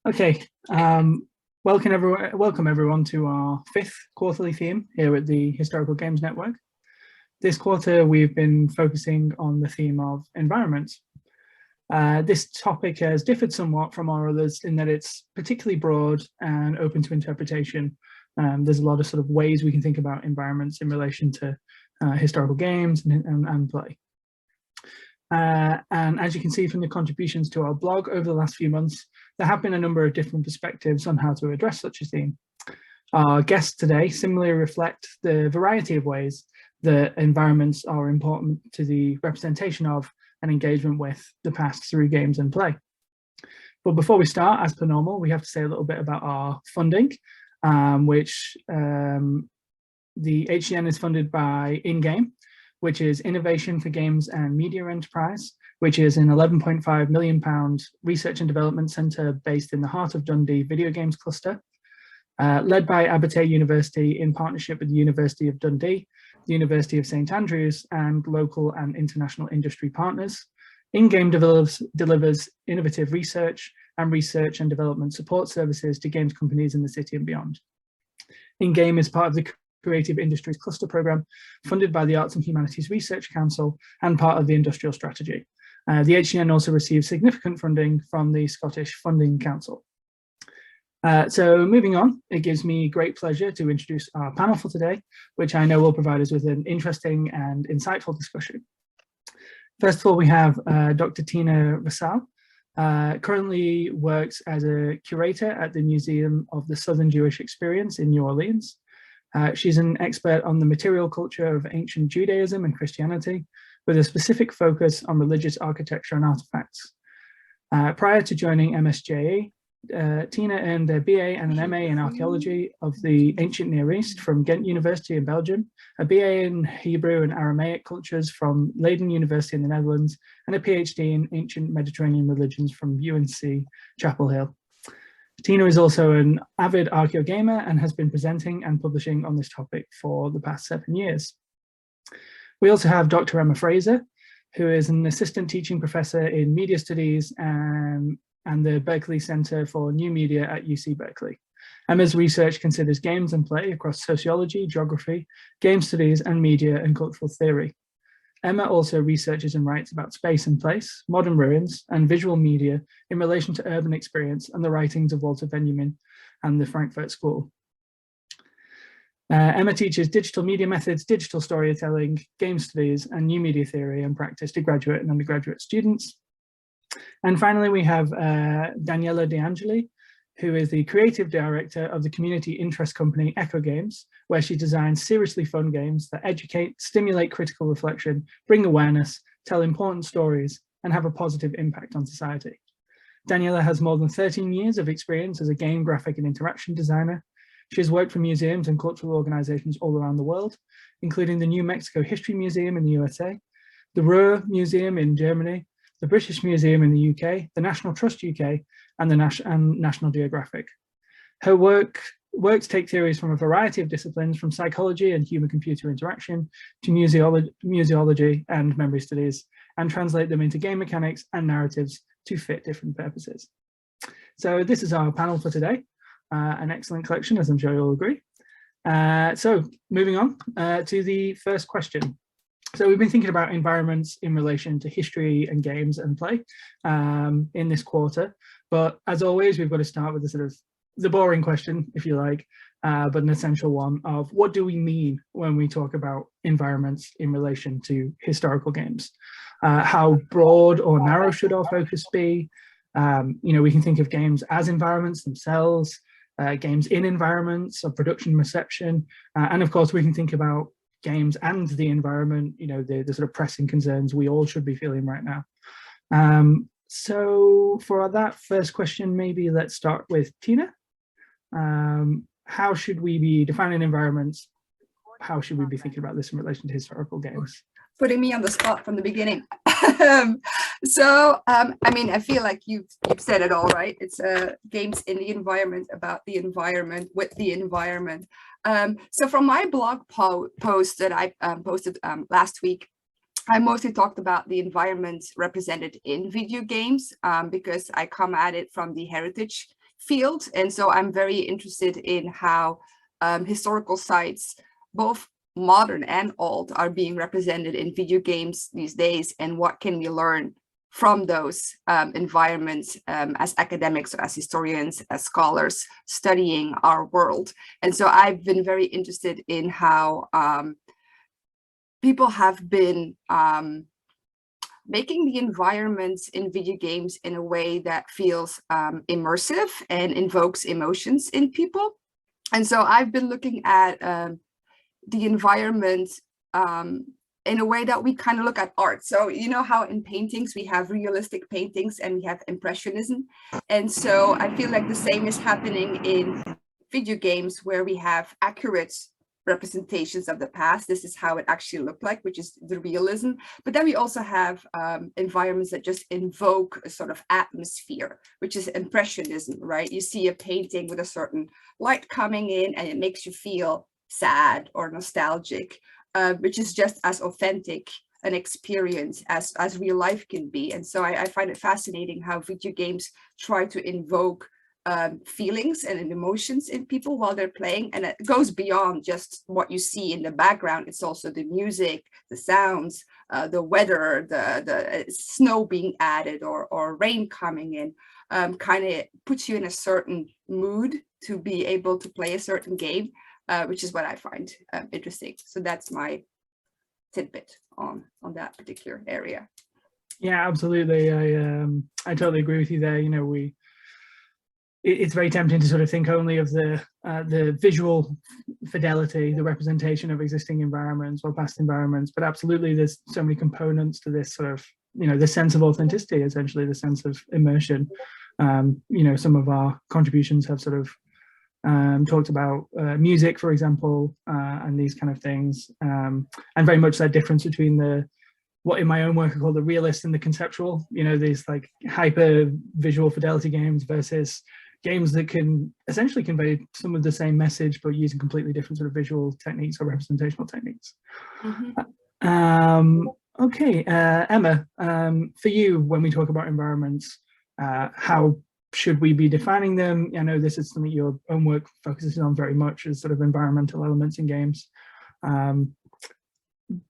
Okay, welcome everyone to our 5th quarterly theme here at the Historical Games Network. This quarter, we've been focusing on the theme of environments. This topic has differed somewhat from our others in that it's particularly broad and open to interpretation. There's a lot of sort of ways we can think about environments in relation to historical games and play. And as you can see from the contributions to our blog over the last few months, there have been a number of different perspectives on how to address such a theme. Our guests today similarly reflect the variety of ways that environments are important to the representation of and engagement with the past through games and play. But before we start, as per normal, we have to say a little bit about our funding, which the HGN is funded by In-Game, which is Innovation for Games and Media Enterprise, which is an £11.5 million research and development centre based in the heart of Dundee video games cluster, led by Abertay University in partnership with the University of Dundee, the University of St Andrews, and local and international industry partners. In-Game delivers innovative research and development support services to games companies in the city and beyond. In-Game is part of the Creative Industries Cluster Programme, funded by the Arts and Humanities Research Council and part of the Industrial Strategy. The HGN also receives significant funding from the Scottish Funding Council. So moving on, it gives me great pleasure to introduce our panel for today, which I know will provide us with an interesting and insightful discussion. First of all, we have Dr. Tina Vassal, currently works as a curator at the Museum of the Southern Jewish Experience in New Orleans. She's an expert on the material culture of ancient Judaism and Christianity, with a specific focus on religious architecture and artifacts. Prior to joining MSJE, Tina earned a BA and an MA in archaeology of the ancient Near East from Ghent University in Belgium, a BA in Hebrew and Aramaic cultures from Leiden University in the Netherlands, and a PhD in ancient Mediterranean religions from UNC Chapel Hill. Tina is also an avid archaeogamer and has been presenting and publishing on this topic for the past 7 years. We also have Dr. Emma Fraser, who is an assistant teaching professor in media studies and the Berkeley Center for New Media at UC Berkeley. Emma's research considers games and play across sociology, geography, game studies, and media and cultural theory. Emma also researches and writes about space and place, modern ruins, and visual media in relation to urban experience and the writings of Walter Benjamin and the Frankfurt School. Emma teaches digital media methods, digital storytelling, game studies, and new media theory and practice to graduate and undergraduate students. And finally, we have Daniela De Angeli, who is the creative director of the community interest company Echo Games, where she designs seriously fun games that educate, stimulate critical reflection, bring awareness, tell important stories, and have a positive impact on society. Daniela has more than 13 years of experience as a game, graphic, and interaction designer. She has worked for museums and cultural organizations all around the world, including the New Mexico History Museum in the USA, the Ruhr Museum in Germany, the British Museum in the UK, the National Trust UK, and the National Geographic. Her works take theories from a variety of disciplines, from psychology and human-computer interaction to museology and memory studies, and translate them into game mechanics and narratives to fit different purposes. So this is our panel for today, an excellent collection, as I'm sure you'll agree. So moving on to the first question. So we've been thinking about environments in relation to history and games and play in this quarter, but as always, we've got to start with the sort of the boring question, if you like, but an essential one of what do we mean when we talk about environments in relation to historical games? How broad or narrow should our focus be? We can think of games as environments themselves, games in environments of production reception, and of course we can think about games and the environment, the sort of pressing concerns we all should be feeling right now. So for that first question, maybe let's start with Tina. How should we be defining environments? How should we be thinking about this in relation to historical games? Putting me on the spot from the beginning. I mean, I feel like you've said it all, right? It's games in the environment, about the environment, with the environment. So from my blog post that I posted last week, I mostly talked about the environment represented in video games because I come at it from the heritage field. And so I'm very interested in how historical sites, both modern and old, are being represented in video games these days, and what can we learn from those environments as academics, as historians, as scholars studying our world. And so I've been very interested in how people have been making the environments in video games in a way that feels immersive and invokes emotions in people. And so I've been looking at the environment in a way that we kind of look at art. So you know how in paintings we have realistic paintings and we have impressionism. And so I feel like the same is happening in video games, where we have accurate representations of the past. This is how it actually looked like, which is the realism. But then we also have environments that just invoke a sort of atmosphere, which is impressionism, right? You see a painting with a certain light coming in and it makes you feel sad or nostalgic, which is just as authentic an experience as real life can be. And so I find it fascinating how video games try to invoke feelings and emotions in people while they're playing, and it goes beyond just what you see in the background. It's also the music, the sounds, the weather, the snow being added, or rain coming in, kind of puts you in a certain mood to be able to play a certain game, which is what I find interesting. So that's my tidbit on that particular area. Yeah, absolutely. I totally agree with you there. You know, it's very tempting to sort of think only of the visual fidelity, the representation of existing environments or past environments, but absolutely there's so many components to this sort of, you know, the sense of authenticity, essentially the sense of immersion. You know, some of our contributions have sort of talked about music, for example, and these kind of things, and very much that difference between what in my own work I call the realist and the conceptual, you know, these like hyper visual fidelity games versus games that can essentially convey some of the same message, but using completely different sort of visual techniques or representational techniques. Mm-hmm. Okay, Emma, for you, when we talk about environments, how should we be defining them? I know this is something your own work focuses on very much, as sort of environmental elements in games.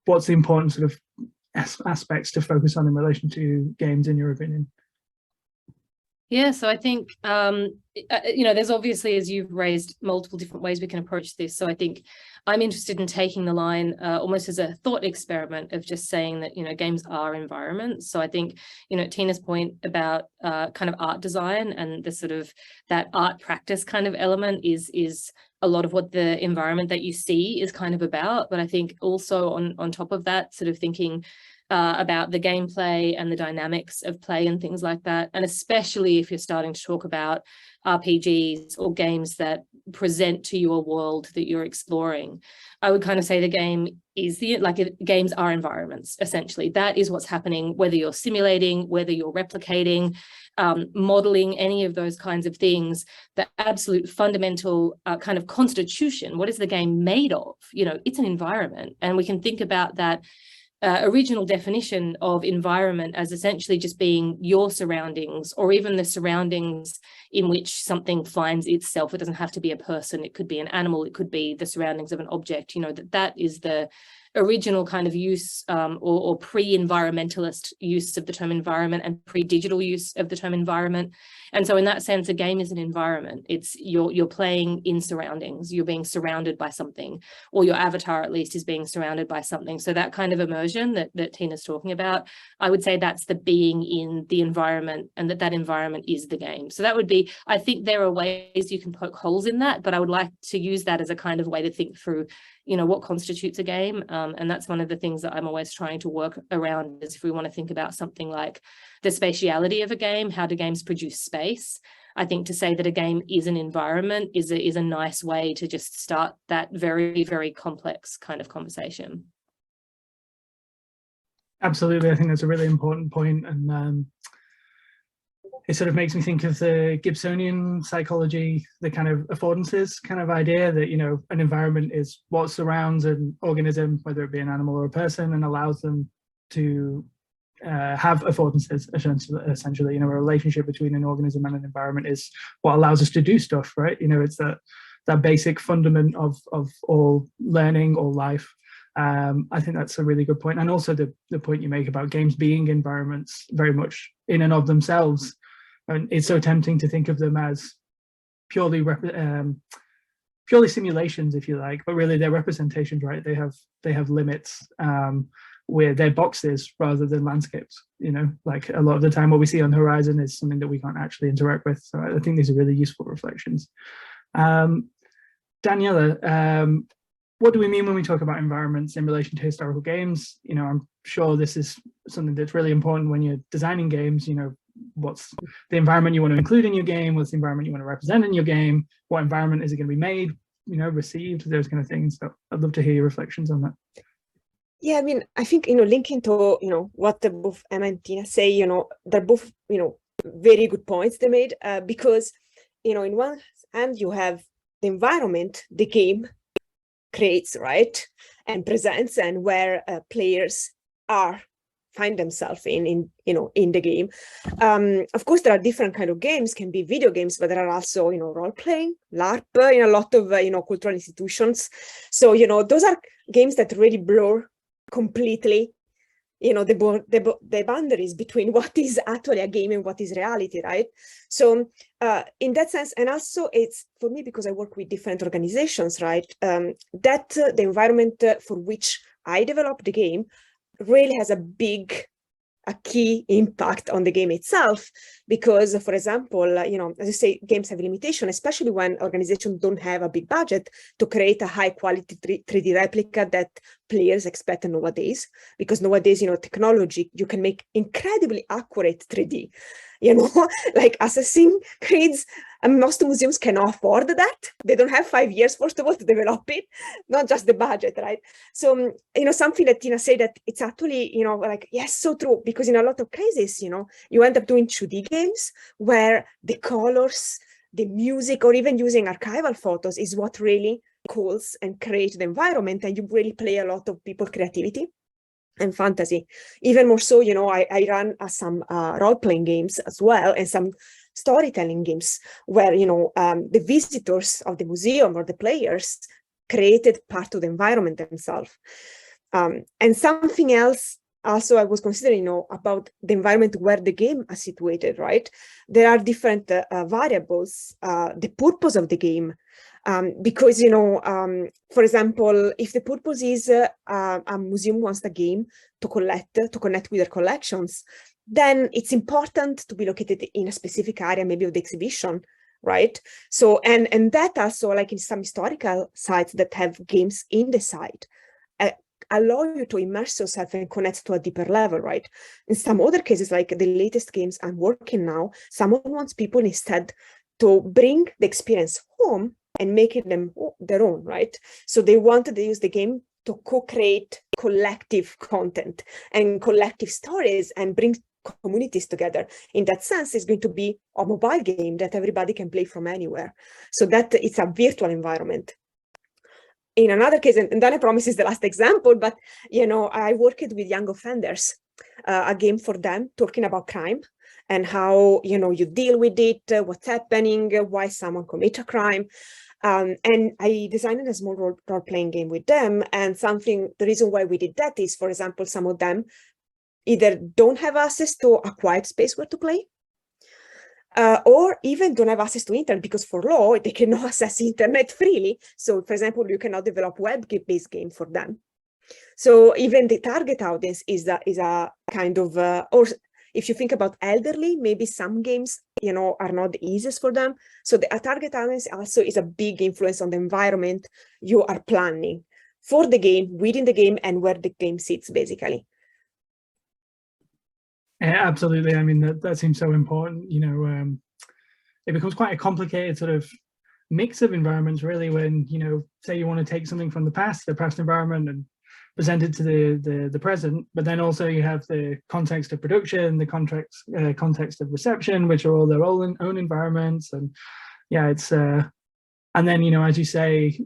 What's the important sort of aspects to focus on in relation to games, in your opinion? Yeah, so I think, you know, there's obviously, as you've raised, multiple different ways we can approach this. So I think I'm interested in taking the line almost as a thought experiment of just saying that, you know, games are environments. So I think, you know, Tina's point about kind of art design and the sort of that art practice kind of element is a lot of what the environment that you see is kind of about. But I think also on top of that, sort of thinking about the gameplay and the dynamics of play and things like that. And especially if you're starting to talk about RPGs or games that present to you a world that you're exploring, I would kind of say the game is games are environments, essentially. That is what's happening, whether you're simulating, whether you're replicating, modeling, any of those kinds of things. The absolute fundamental kind of constitution, what is the game made of? You know, it's an environment. And we can think about that original definition of environment as essentially just being your surroundings, or even the surroundings in which something finds itself. It doesn't have to be a person, it could be an animal, it could be the surroundings of an object. You know, that is the original kind of use or pre-environmentalist use of the term environment, and pre-digital use of the term environment. And so in that sense, a game is an environment. It's you're playing in surroundings, you're being surrounded by something, or your avatar at least is being surrounded by something. So that kind of immersion that Tina's talking about, I would say that's the being in the environment, and that environment is the game. So that would be, I think there are ways you can poke holes in that, but I would like to use that as a kind of way to think through, you know, what constitutes a game. And that's one of the things that I'm always trying to work around, is if we want to think about something like the spatiality of a game, how do games produce space? I think to say that a game is an environment is a nice way to just start that very, very complex kind of conversation. Absolutely, I think that's a really important point, and it sort of makes me think of the Gibsonian psychology, the kind of affordances kind of idea that, you know, an environment is what surrounds an organism, whether it be an animal or a person, and allows them to have affordances, essentially. You know, a relationship between an organism and an environment is what allows us to do stuff, right? You know, it's that basic fundament of all learning, all life. I think that's a really good point. And also the point you make about games being environments very much in and of themselves. And it's so tempting to think of them as purely simulations, if you like, but really they're representations, right? They have limits where they're boxes rather than landscapes. You know, like a lot of the time what we see on the horizon is something that we can't actually interact with. So I think these are really useful reflections. Daniela, what do we mean when we talk about environments in relation to historical games? You know, I'm sure this is something that's really important when you're designing games. You know, what's the environment you want to include in your game? What's the environment you want to represent in your game? What environment is it going to be made, you know, received, those kind of things. So I'd love to hear your reflections on that. Yeah, I mean, I think, you know, linking to, you know, what both Emma and Tina say, you know, they're both, you know, very good points they made, because, you know, in one hand you have the environment the game creates, right, and presents, and where players find themselves in you know, in the game. Of course, there are different kind of games, can be video games, but there are also, you know, role-playing, LARP in a lot of you know, cultural institutions. So, you know, those are games that really blur completely, you know, the boundaries between what is actually a game and what is reality, right? So in that sense, and also it's for me, because I work with different organizations, right, that the environment for which I develop the game really has a key impact on the game itself, because, for example, you know, as I say, games have limitation, especially when organizations don't have a big budget to create a high quality 3D replica that players expect nowadays, because nowadays, you know, technology, you can make incredibly accurate 3D, you know, like Assassin's Creed, and most museums cannot afford that. They don't have 5 years, first of all, to develop it, not just the budget, right? So, you know, something that Tina said, that it's actually, you know, like, yes, so true, because in a lot of cases, you know, you end up doing 2D games where the colors, the music, or even using archival photos is what really calls and creates the environment, and you really play a lot of people's creativity and fantasy. Even more so, you know, I run some role-playing games as well, and some storytelling games where, you know, the visitors of the museum or the players created part of the environment themselves. And something else also I was considering, you know, about the environment where the game is situated, right? There are different variables, the purpose of the game, because, you know, for example, if the purpose is a museum wants the game to connect with their collections, then it's important to be located in a specific area, maybe of the exhibition, right? So, and that also, like in some historical sites that have games in the site, allow you to immerse yourself and connect to a deeper level, right? In some other cases, like the latest games I'm working now, someone wants people instead to bring the experience home and making them their own, right? So they wanted to use the game to co-create collective content and collective stories and bring communities together. In that sense, it's going to be a mobile game that everybody can play from anywhere. So that it's a virtual environment. In another case, and then I promise is the last example, but, you know, I worked with young offenders, a game for them talking about crime and how, you know, you deal with it, what's happening, why someone commits a crime. And I designed a small role-playing game with them. And the reason why we did that is, for example, some of them either don't have access to a quiet space where to play, or even don't have access to internet, because for law, they cannot access internet freely. So, for example, you cannot develop web-based game for them. So even the target audience is a kind of, or if you think about elderly, maybe some games, you know, are not the easiest for them. So the target audience also is a big influence on the environment you are planning for the game, within the game, and where the game sits, basically. Yeah, absolutely. I mean, that seems so important. You know, it becomes quite a complicated sort of mix of environments, really, when, you know, say you want to take something from the past environment, and present it to the present, but then also you have the context of production, the context of reception, which are all their own environments. And yeah, it's and then, you know, as you say,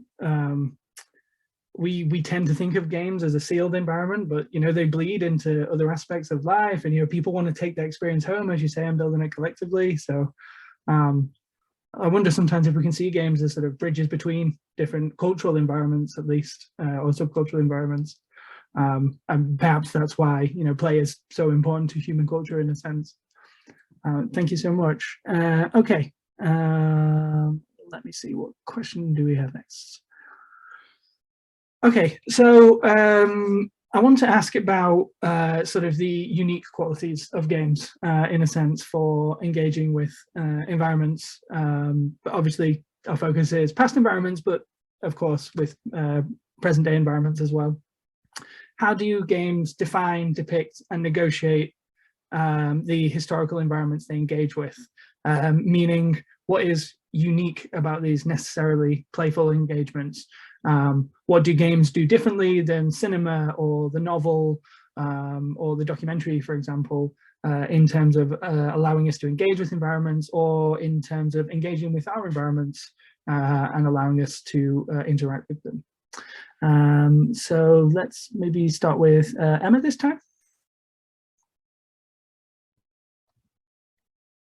we tend to think of games as a sealed environment, but they bleed into other aspects of life, and people want to take that experience home, as you say, and building it collectively. So I wonder sometimes if we can see games as sort of bridges between different cultural environments, at least, or subcultural environments. And perhaps that's why play is so important to human culture in a sense. Thank you so much. Okay, let me see, what question do we have next? Okay, so I want to ask about sort of the unique qualities of games, in a sense, for engaging with environments. But obviously, our focus is past environments, but of course, with present-day environments as well. How do games define, depict, and negotiate the historical environments they engage with? Meaning, what is unique about these necessarily playful engagements? What do games do differently than cinema or the novel or the documentary, for example, in terms of allowing us to engage with environments, or in terms of engaging with our environments and allowing us to interact with them? So let's maybe start with Emma this time.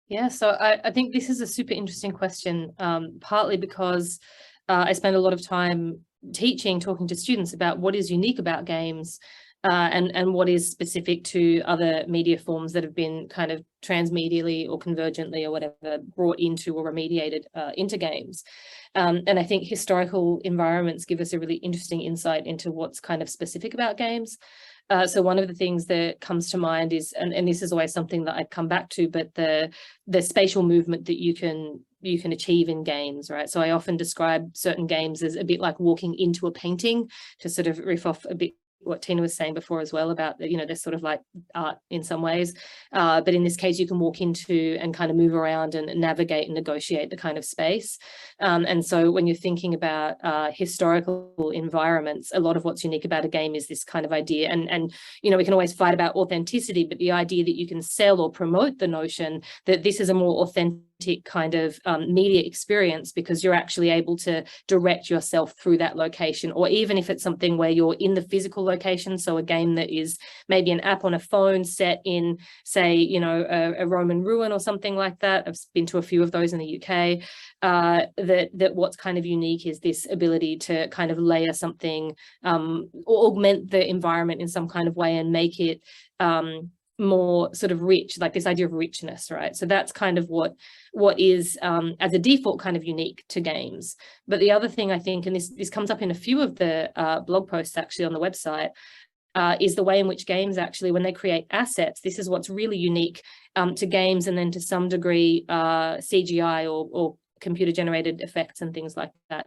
Yeah, so I think this is a super interesting question, partly because I spend a lot of time teaching, talking to students about what is unique about games and what is specific to other media forms that have been kind of transmedially or convergently or whatever brought into or remediated into games. And I think historical environments give us a really interesting insight into what's kind of specific about games. So one of the things that comes to mind is, and this is always something that I come back to, but the spatial movement that you can achieve in games, right? So I often describe certain games as a bit like walking into a painting, to sort of riff off a bit what Tina was saying before as well about, they're sort of like art in some ways. But in this case, you can walk into and kind of move around and navigate and negotiate the kind of space. And so when you're thinking about historical environments, a lot of what's unique about a game is this kind of idea. And we can always fight about authenticity, but the idea that you can sell or promote the notion that this is a more authentic kind of media experience, because you're actually able to direct yourself through that location, or even if it's something where you're in the physical location, so a game that is maybe an app on a phone set in, say, a Roman ruin or something like that. I've been to a few of those in the UK. That what's kind of unique is this ability to kind of layer something, or augment the environment in some kind of way and make it more sort of rich, like this idea of richness, right? So that's kind of what is as a default kind of unique to games. But the other thing I think, and this comes up in a few of the blog posts actually on the website, is the way in which games actually, when they create assets, this is what's really unique to games, and then to some degree CGI or computer generated effects and things like that,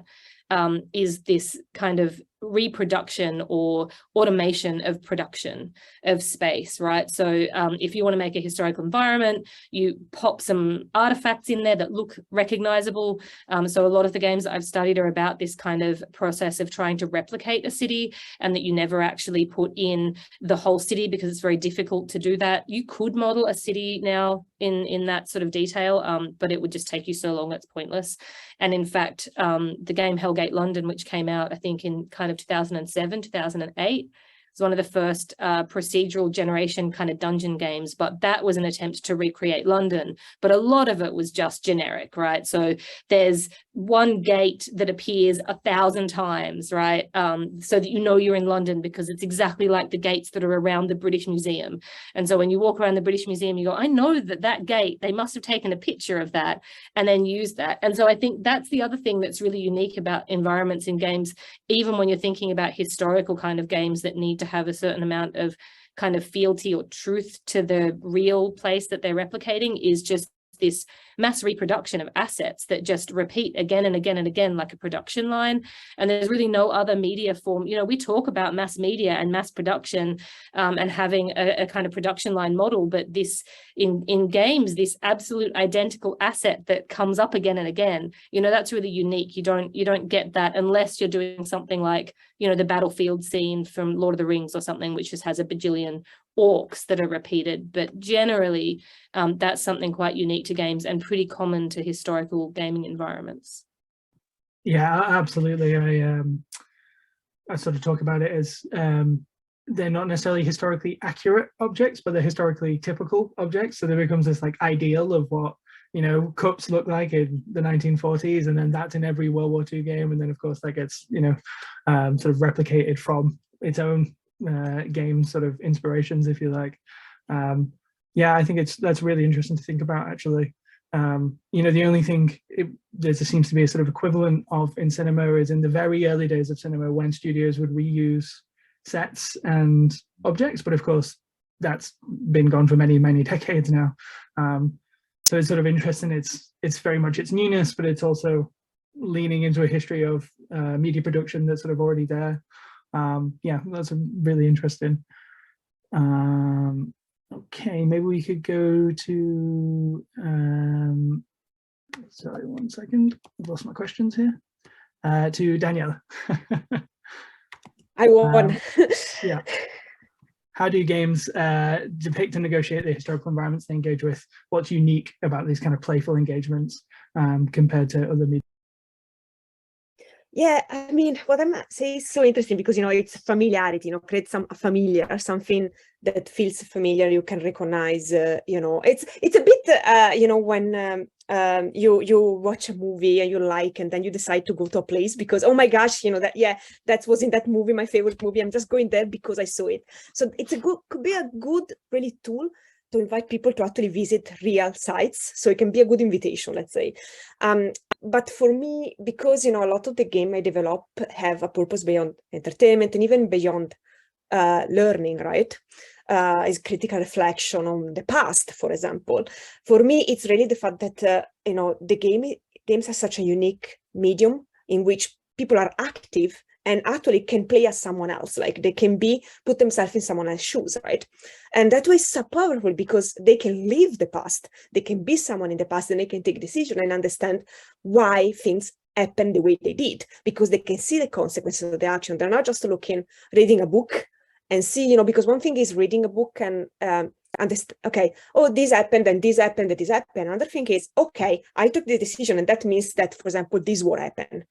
is this kind of reproduction or automation of production of space, right? So if you want to make a historical environment, you pop some artifacts in there that look recognizable. So a lot of the games that I've studied are about this kind of process of trying to replicate a city, and that you never actually put in the whole city because it's very difficult to do that. You could model a city now in that sort of detail, but it would just take you so long, that's pointless. And in fact, the game Hellgate London, which came out, I think, in kind of 2007, 2008, was one of the first procedural generation kind of dungeon games, but that was an attempt to recreate London. But a lot of it was just generic, right? So there's one gate that appears 1,000 times, right? So that you're in London, because it's exactly like the gates that are around the British Museum. And so when you walk around the British Museum, you go, I know that gate, they must have taken a picture of that and then used that. And so I think that's the other thing that's really unique about environments in games, even when you're thinking about historical kind of games that need to have a certain amount of kind of fealty or truth to the real place that they're replicating, is just this mass reproduction of assets that just repeat again and again and again, like a production line. And there's really no other media form. We talk about mass media and mass production and having a kind of production line model, but this in games, this absolute identical asset that comes up again and again, that's really unique. You don't get that unless you're doing something like, the battlefield scene from Lord of the Rings or something, which just has a bajillion orcs that are repeated. But generally, that's something quite unique to games and pretty common to historical gaming environments. Yeah, absolutely. I sort of talk about it as they're not necessarily historically accurate objects, but they're historically typical objects. So there becomes this like ideal of what, you know, cups look like in the 1940s, and then that's in every World War II game. And then of course that gets, you know, sort of replicated from its own game sort of inspirations, if you like. Yeah, I think that's really interesting to think about, actually. You know, the only thing there seems to be a sort of equivalent of in cinema is in the very early days of cinema when studios would reuse sets and objects, but of course that's been gone for many, many decades now. So it's sort of interesting. It's very much its newness, but it's also leaning into a history of media production that's sort of already there. Yeah, that's really interesting. Okay, maybe we could go to, sorry, 1 second, I've lost my questions here, to Daniela. I won. Yeah. How do games depict and negotiate the historical environments they engage with? What's unique about these kind of playful engagements compared to other media? Yeah, I mean, what I'm saying is so interesting because, you know, it's familiarity, you know, create some familiar, something that feels familiar, you can recognize, you know, it's a bit, you know, when you watch a movie and you like, and then you decide to go to a place because, oh my gosh, you know, that was in that movie, my favorite movie, I'm just going there because I saw it. So it's could be a good really tool to invite people to actually visit real sites. So it can be a good invitation, let's say. But for me, because, you know, a lot of the game I develop have a purpose beyond entertainment and even beyond learning, right? Is critical reflection on the past, for example. For me, it's really the fact that, you know, the games are such a unique medium in which people are active and actually can play as someone else, like they can put themselves in someone else's shoes, right? And that way is so powerful because they can live the past, they can be someone in the past, and they can take decision and understand why things happen the way they did, because they can see the consequences of the action. They're not just reading a book and see, you know, because one thing is reading a book and understand, okay, oh, this happened and this happened and this happened. Another thing is, okay, I took the decision and that means that, for example, this will happen.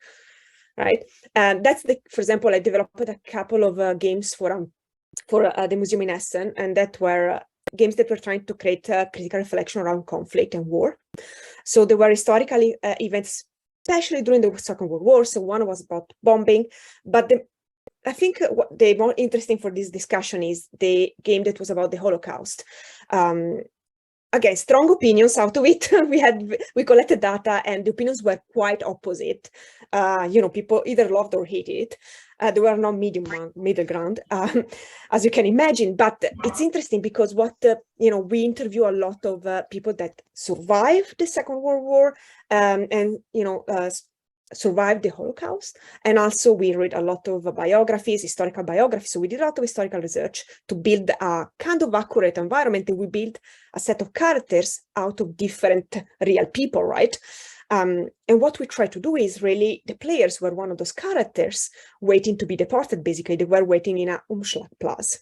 Right, and that's for example, I developed a couple of games for the museum in Essen, and that were games that were trying to create a critical reflection around conflict and war. So there were historical events, especially during the Second World War. So one was about bombing, but I think the more interesting for this discussion is the game that was about the Holocaust. Again, strong opinions out of it. we collected data, and the opinions were quite opposite. You know, people either loved or hated it. There were no middle ground, as you can imagine. But it's interesting because you know, we interview a lot of people that survived the Second World War, and you know, survived the Holocaust. And also we read a lot of biographies, historical biographies. So we did a lot of historical research to build a kind of accurate environment, and we built a set of characters out of different real people, right? And what we try to do is really, the players were one of those characters waiting to be deported. Basically, they were waiting in a Umschlagplatz.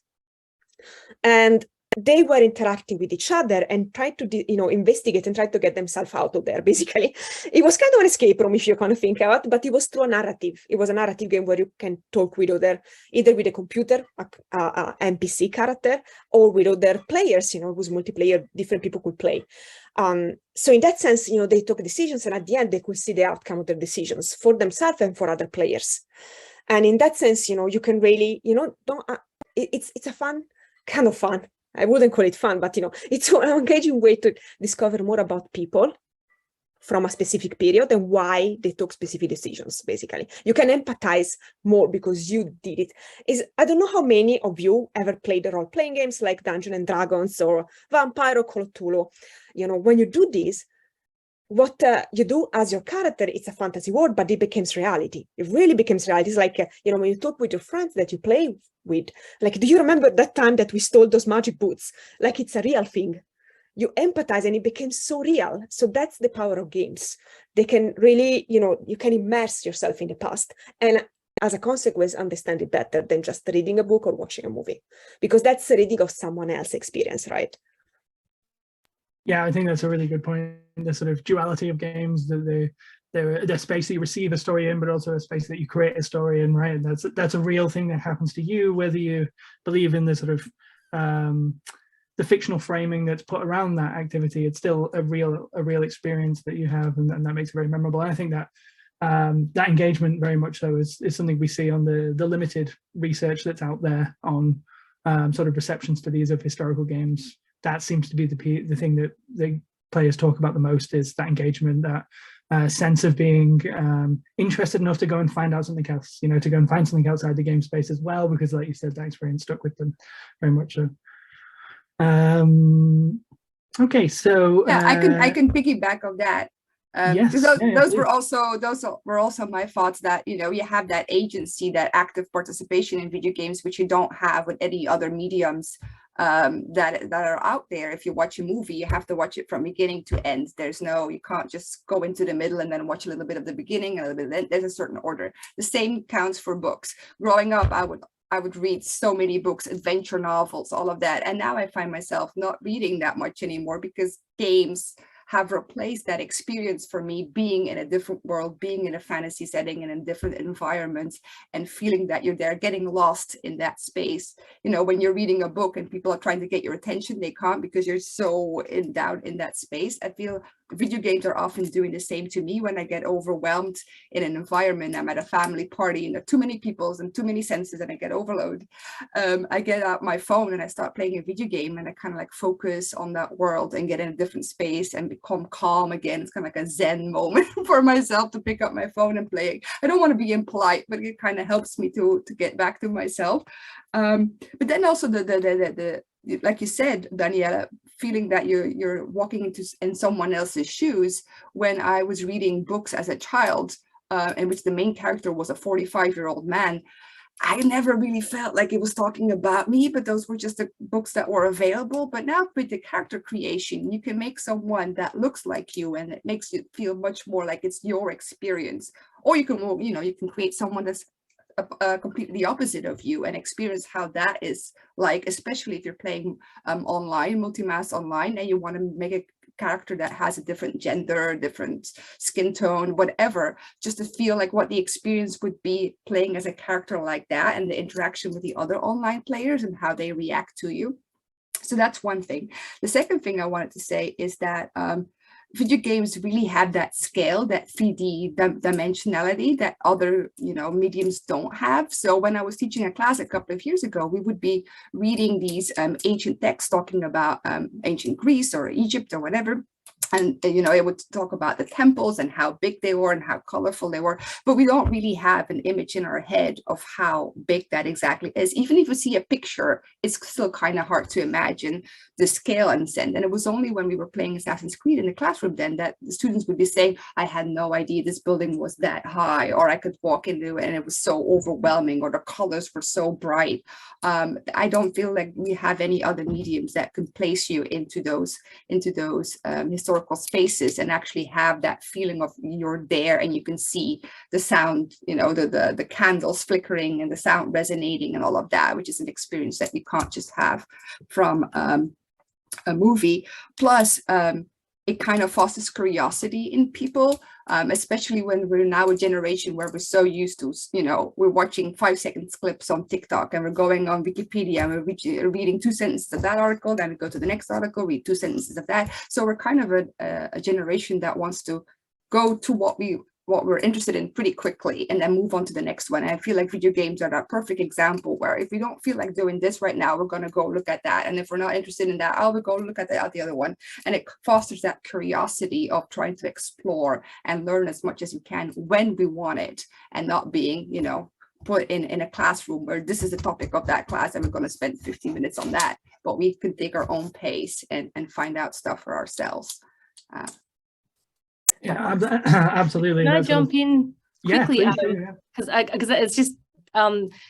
And they were interacting with each other and tried to, you know, investigate and try to get themselves out of there, basically. It was kind of an escape room, if you kind of think about it, but it was through a narrative. It was a narrative game where you can talk with either with a computer, a NPC character, or with other players. You know, it was multiplayer, different people could play. So in that sense, you know, they took decisions, and at the end, they could see the outcome of their decisions for themselves and for other players. And in that sense, you know, you can really, you know, it's a fun, kind of fun. I wouldn't call it fun, but, you know, it's an engaging way to discover more about people from a specific period and why they took specific decisions, basically. You can empathize more because you did it. I don't know how many of you ever played the role-playing games like Dungeons and Dragons or Vampire or Call of Cthulhu. You know, when you do this, what you do as your character, it's a fantasy world, but it becomes reality. It really becomes reality. It's like, you know, when you talk with your friends that you play with, like, do you remember that time that we stole those magic boots? Like, it's a real thing. You empathize and it becomes so real. So that's the power of games. They can really, you know, you can immerse yourself in the past. And as a consequence, understand it better than just reading a book or watching a movie, because that's a reading of someone else's experience, right? Yeah, I think that's a really good point. The sort of duality of games, that they're a space that you receive a story in, but also a space that you create a story in, right? And that's a real thing that happens to you, whether you believe in the sort of the fictional framing that's put around that activity. It's still a real experience that you have, and that makes it very memorable. And I think that that engagement very much so is something we see on the limited research that's out there on sort of reception studies of historical games. That seems to be the thing that the players talk about the most, is that engagement, that sense of being interested enough to go and find out something else, you know, to go and find something outside the game space as well, because like you said, that experience stuck with them very much so. Okay, so yeah, I can piggyback on that. Yes, those were also my thoughts, that, you know, you have that agency, that active participation in video games, which you don't have with any other mediums that are out there. If you watch a movie, you have to watch it from beginning to end. You can't just go into the middle and then watch a little bit of the beginning and a little bit. There's a certain order. The same counts for books. Growing up, I would read so many books, adventure novels, all of that. And now I find myself not reading that much anymore, because games have replaced that experience for me, being in a different world, being in a fantasy setting and in different environments, and feeling that you're there, getting lost in that space. You know, when you're reading a book and people are trying to get your attention, they can't, because you're so down in that space. I feel video games are often doing the same to me when I get overwhelmed in an environment. I'm at a family party and there are too many people and too many senses and I get overloaded. I get out my phone and I start playing a video game, and I kind of like focus on that world and get in a different space and become calm again. It's kind of like a Zen moment for myself to pick up my phone and play. I don't want to be impolite, but it kind of helps me to get back to myself. But then also the like you said, Daniela, feeling that you're walking in someone else's shoes. When I was reading books as a child, in which the main character was a 45-year-old man, I never really felt like it was talking about me, but those were just the books that were available. But now with the character creation, you can make someone that looks like you, and it makes you feel much more like it's your experience. Or you can, you know, you can create someone that's completely opposite of you and experience how that is like, especially if you're playing online, multi-mass online, and you want to make a character that has a different gender, different skin tone, whatever, just to feel like what the experience would be playing as a character like that, and the interaction with the other online players and how they react to you. So that's one thing. The second thing I wanted to say is that video games really have that scale, that 3D dimensionality that other, you know, mediums don't have. So when I was teaching a class a couple of years ago, we would be reading these ancient texts talking about ancient Greece or Egypt or whatever. And, you know, it would talk about the temples and how big they were and how colorful they were. But we don't really have an image in our head of how big that exactly is. Even if we see a picture, it's still kind of hard to imagine the scale and extent. And it was only when we were playing Assassin's Creed in the classroom then that the students would be saying, I had no idea this building was that high, or I could walk into it and it was so overwhelming, or the colors were so bright. I don't feel like we have any other mediums that can place you into those historical spaces and actually have that feeling of you're there and you can see the sound, you know, the candles flickering and the sound resonating and all of that, which is an experience that you can't just have from a movie. Plus, it kind of fosters curiosity in people, especially when we're now a generation where we're so used to, you know, we're watching 5-second clips on TikTok and we're going on Wikipedia and we're reading 2 sentences of that article, then we go to the next article, read 2 sentences of that. So we're kind of a generation that wants to go to what we're interested in pretty quickly and then move on to the next one. And I feel like video games are that perfect example where if we don't feel like doing this right now, we're going to go look at that. And if we're not interested in that, we'll go look at the other one. And it fosters that curiosity of trying to explore and learn as much as we can when we want it, and not being, you know, put in a classroom where this is the topic of that class and we're going to spend 15 minutes on that. But we can take our own pace and find out stuff for ourselves. Yeah, absolutely. Can I jump in quickly? Yeah, because it's just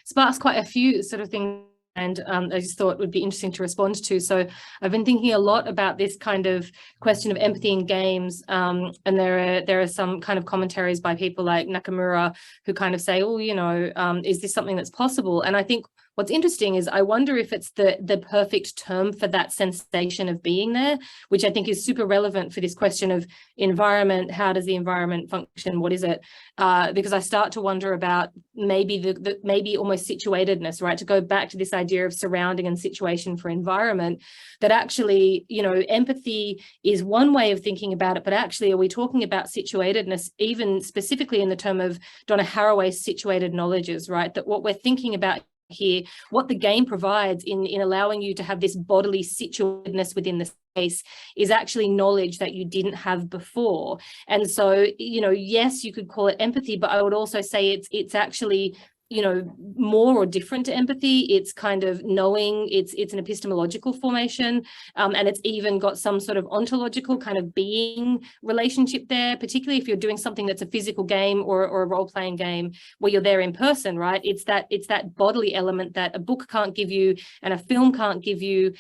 sparks quite a few sort of things, and I just thought would be interesting to respond to. So I've been thinking a lot about this kind of question of empathy in games, and there are some kind of commentaries by people like Nakamura who kind of say, oh, you know, is this something that's possible? And I think what's interesting is I wonder if it's the perfect term for that sensation of being there, which I think is super relevant for this question of environment. How does the environment function? What is it? Because I start to wonder about maybe maybe almost situatedness, right? To go back to this idea of surrounding and situation for environment, that actually, you know, empathy is one way of thinking about it, but actually, are we talking about situatedness, even specifically in the term of Donna Haraway's situated knowledges, right? That what we're thinking about here, what the game provides in allowing you to have this bodily situatedness within the space is actually knowledge that you didn't have before. And so, you know, yes, you could call it empathy, but I would also say it's actually, you know, more or different to empathy. It's kind of knowing, it's an epistemological formation, and it's even got some sort of ontological kind of being relationship there, particularly if you're doing something that's a physical game or a role-playing game where you're there in person, right? It's that bodily element that a book can't give you and a film can't give you.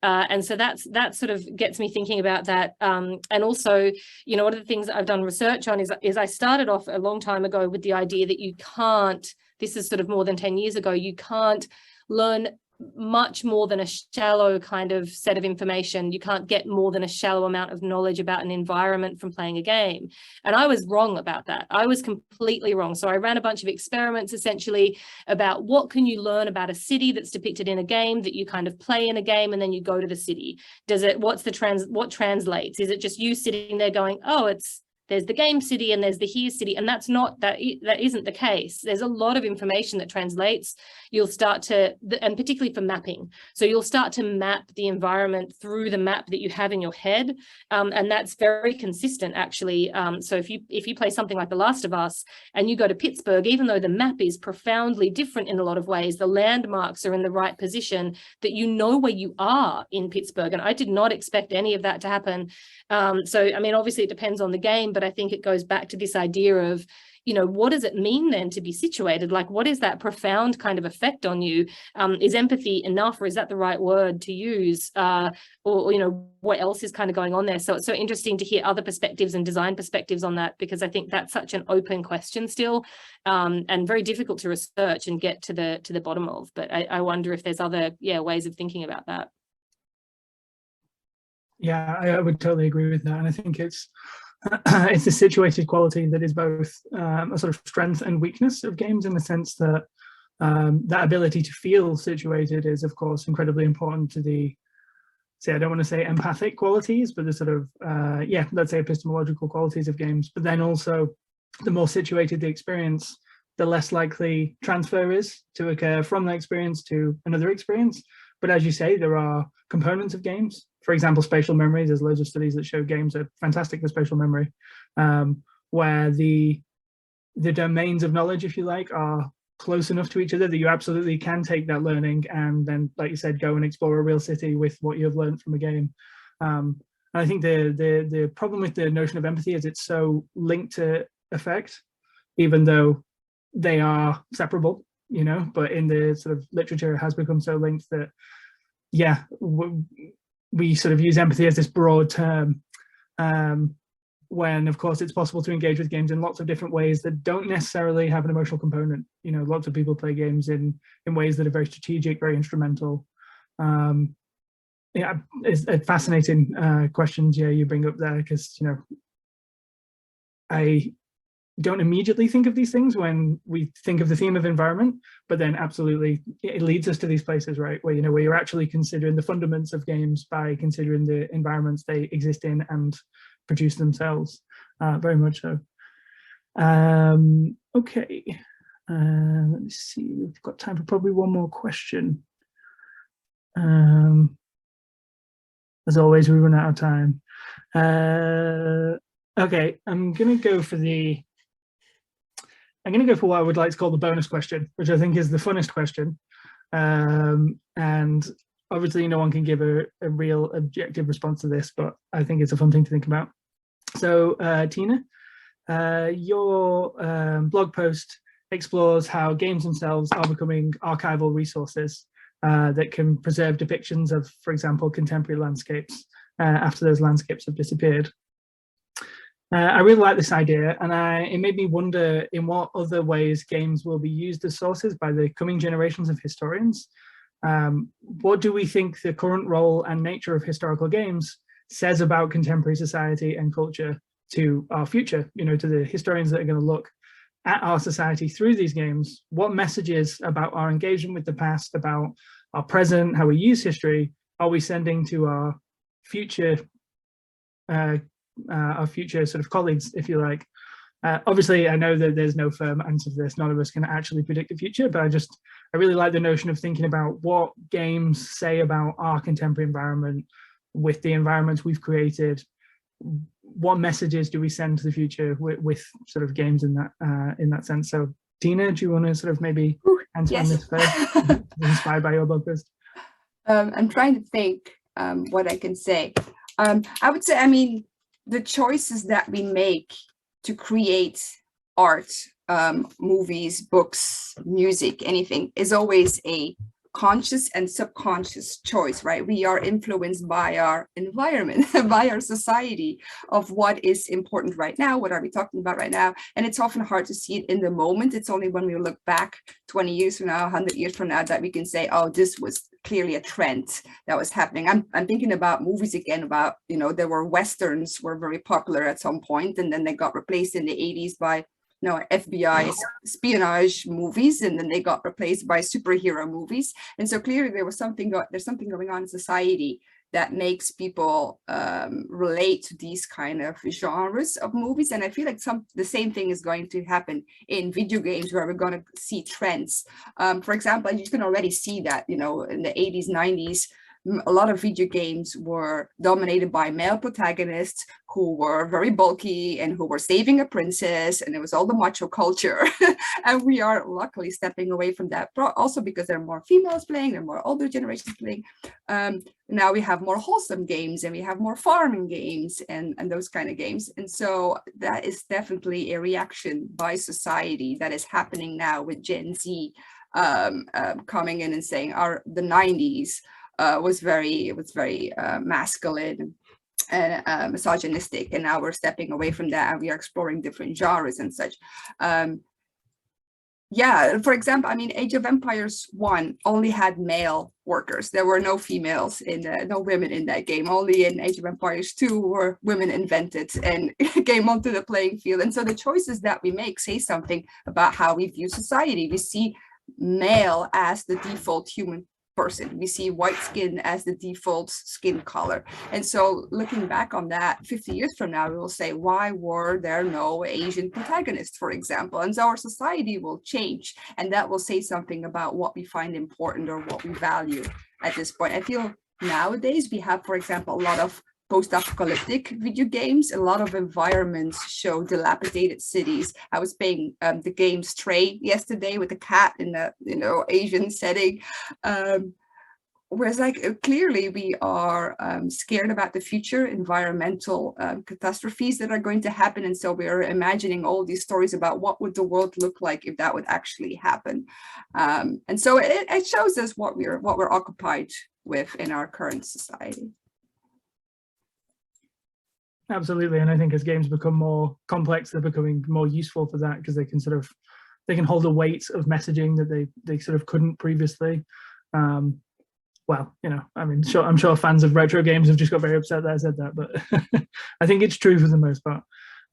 And so that sort of gets me thinking about that. And also, you know, one of the things that I've done research on is I started off a long time ago with the idea that you can't, this is sort of more than 10 years ago, you can't learn much more than a shallow kind of set of information. You can't get more than a shallow amount of knowledge about an environment from playing a game. And I was wrong about that. I was completely wrong. So I ran a bunch of experiments essentially about what can you learn about a city that's depicted in a game that you kind of play in a game and then you go to the city. What translates? Is it just you sitting there going, oh, there's the game city and there's the here city, and that isn't the case. There's a lot of information that translates. You'll start to, and particularly for mapping, so you'll start to map the environment through the map that you have in your head, and that's very consistent actually. So if you play something like The Last of Us and you go to Pittsburgh, even though the map is profoundly different in a lot of ways, the landmarks are in the right position, that you know where you are in Pittsburgh. And I did not expect any of that to happen. So I mean, obviously it depends on the game, but I think it goes back to this idea of, you know, what does it mean then to be situated? Like, what is that profound kind of effect on you? Is empathy enough, or is that the right word to use? Or, you know, what else is kind of going on there? So it's so interesting to hear other perspectives and design perspectives on that, because I think that's such an open question still, and very difficult to research and get to the bottom of. But I wonder if there's other ways of thinking about that. Yeah, I would totally agree with that. And I think it's a situated quality that is both a sort of strength and weakness of games, in the sense that that ability to feel situated is, of course, incredibly important to the, I don't want to say empathic qualities, but the sort of, let's say epistemological qualities of games. But then also, the more situated the experience, the less likely transfer is to occur from that experience to another experience. But as you say, there are components of games. For example, spatial memory. There's loads of studies that show games are fantastic for spatial memory, where the domains of knowledge, if you like, are close enough to each other that you absolutely can take that learning and then, like you said, go and explore a real city with what you've learned from a game. And I think the problem with the notion of empathy is it's so linked to affect, even though they are separable, you know, but in the sort of literature it has become so linked that, we sort of use empathy as this broad term, when of course it's possible to engage with games in lots of different ways that don't necessarily have an emotional component. You know, lots of people play games in ways that are very strategic, very instrumental. It's a fascinating questions you bring up there, because, you know, I don't immediately think of these things when we think of the theme of environment, but then absolutely it leads us to these places, right, where, you know, where you're actually considering the fundaments of games by considering the environments they exist in and produce themselves. Very much so. Okay, let me see, we've got time for probably one more question. As always, we run out of time. Okay, I'm gonna go for what I would like to call the bonus question, which I think is the funnest question. And obviously no one can give a real objective response to this, but I think it's a fun thing to think about. So Tina, your blog post explores how games themselves are becoming archival resources that can preserve depictions of, for example, contemporary landscapes after those landscapes have disappeared. I really like this idea, and it made me wonder in what other ways games will be used as sources by the coming generations of historians. What do we think the current role and nature of historical games says about contemporary society and culture to our future, you know, to the historians that are going to look at our society through these games? What messages about our engagement with the past, about our present, how we use history, are we sending to our future sort of colleagues, if you like? Obviously, I know that there's no firm answer to this. None of us can actually predict the future, but I really like the notion of thinking about what games say about our contemporary environment with the environments we've created. What messages do we send to the future with sort of games in that sense? So, Tina, do you want to sort of maybe answer on this first? Inspired by your blog post. I'm trying to think what I can say. I would say, I mean, the choices that we make to create art, movies, books, music, anything is always a conscious and subconscious choice, right? We are influenced by our environment, by our society, of what is important right now, what are we talking about right now, and it's often hard to see it in the moment. It's only when we look back 20 years from now, 100 years from now, that we can say, oh, this was clearly a trend that was happening. I'm thinking about movies again, about, you know, there were Westerns were very popular at some point, and then they got replaced in the 80s by FBI espionage movies, and then they got replaced by superhero movies. And so clearly there's something going on in society that makes people relate to these kind of genres of movies. And I feel like the same thing is going to happen in video games, where we're going to see trends. For example, you can already see that, you know, in the 80s, 90s, a lot of video games were dominated by male protagonists who were very bulky and who were saving a princess, and it was all the macho culture. And we are luckily stepping away from that, also because there are more females playing, there are more older generations playing. Now we have more wholesome games, and we have more farming games and those kind of games. And so that is definitely a reaction by society that is happening now with Gen Z coming in and saying the 90s was very masculine and misogynistic, and now we're stepping away from that and we are exploring different genres and such. Yeah, for example, I mean, Age of Empires 1 only had male workers. There were no females no women in that game. Only in Age of Empires 2 were women invented and came onto the playing field. And so the choices that we make say something about how we view society. We see male as the default human person. We see white skin as the default skin color. And so looking back on that 50 years from now, we will say, why were there no Asian protagonists, for example? And so our society will change, and that will say something about what we find important or what we value at this point. I feel nowadays we have, for example, a lot of post-apocalyptic video games. A lot of environments show dilapidated cities. I was playing the game Stray yesterday with a cat in the Asian setting. Whereas clearly we are scared about the future environmental catastrophes that are going to happen. And so we are imagining all these stories about what would the world look like if that would actually happen. And so it shows us what we're occupied with in our current society. Absolutely, and I think as games become more complex, they're becoming more useful for that, because they can hold a weight of messaging that they sort of couldn't previously. Well, you know, I mean, I'm sure fans of retro games have just got very upset that I said that, but I think it's true for the most part.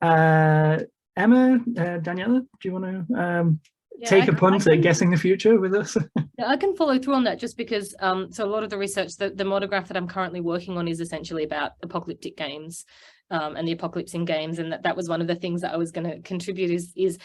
Emma, Daniela, do you want to take a punt at guessing the future with us? Yeah, I can follow through on that, just because so a lot of the research, the monograph that I'm currently working on is essentially about apocalyptic games and the apocalypse in games, and that was one of the things that I was going to contribute is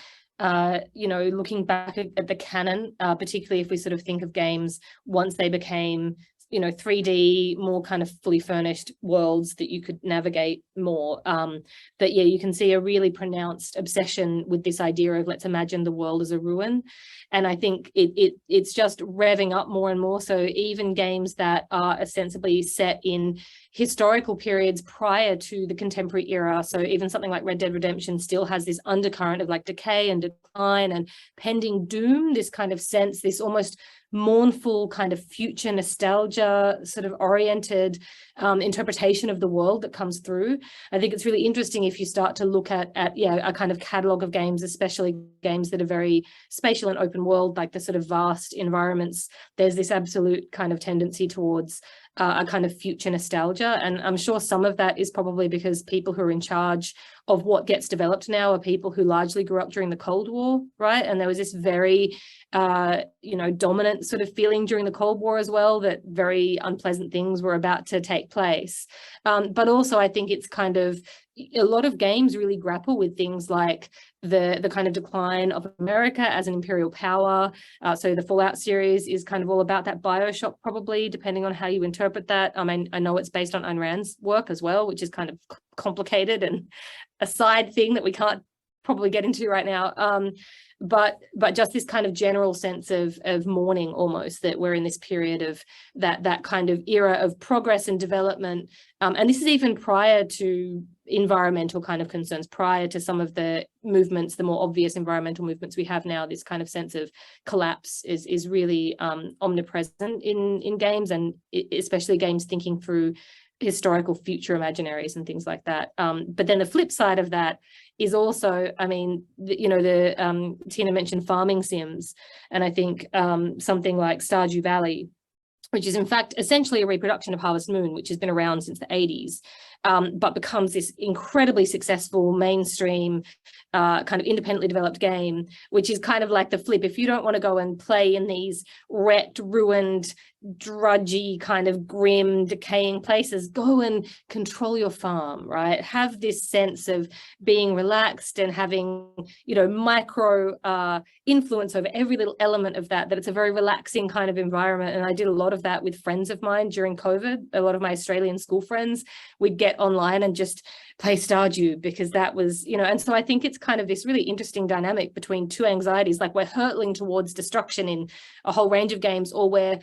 you know, looking back at the canon, particularly if we sort of think of games once they became, you know, 3D, more kind of fully furnished worlds that you could navigate more, that yeah, you can see a really pronounced obsession with this idea of let's imagine the world as a ruin. And I think it's just revving up more and more. So even games that are ostensibly set in historical periods prior to the contemporary era, so even something like Red Dead Redemption still has this undercurrent of like decay and decline and pending doom, this kind of sense, this almost mournful kind of future nostalgia sort of oriented interpretation of the world that comes through. I think it's really interesting if you start to look at a kind of catalogue of games, especially games that are very spatial and open world, like the sort of vast environments. There's this absolute kind of tendency towards a kind of future nostalgia. And I'm sure some of that is probably because people who are in charge of what gets developed now are people who largely grew up during the Cold War, right? And there was this very, dominant sort of feeling during the Cold War as well, that very unpleasant things were about to take place. But also I think it's kind of, a lot of games really grapple with things like the kind of decline of America as an imperial power. So the Fallout series is kind of all about that. BioShock, probably, depending on how you interpret that. I mean, I know it's based on Ayn Rand's work as well, which is kind of complicated and a side thing that we can't probably get into right now. But just this kind of general sense of mourning, almost, that we're in this period of that kind of era of progress and development. And this is even prior to environmental kind of concerns, prior to some of the movements, the more obvious environmental movements we have now. This kind of sense of collapse is really omnipresent in games, and especially games thinking through historical future imaginaries and things like that. But then the flip side of that is also, I mean, Tina mentioned farming sims, and I think something like Stardew Valley, which is in fact essentially a reproduction of Harvest Moon, which has been around since the 80s, but becomes this incredibly successful mainstream kind of independently developed game, which is kind of like the flip. If you don't want to go and play in these wrecked, ruined, drudgy, kind of grim, decaying places, go and control your farm, right? Have this sense of being relaxed and having, micro influence over every little element of that it's a very relaxing kind of environment. And I did a lot of that with friends of mine during COVID. A lot of my Australian school friends, we'd get online and just play Stardew, because that was, and so I think it's kind of this really interesting dynamic between two anxieties, like we're hurtling towards destruction in a whole range of games, or we're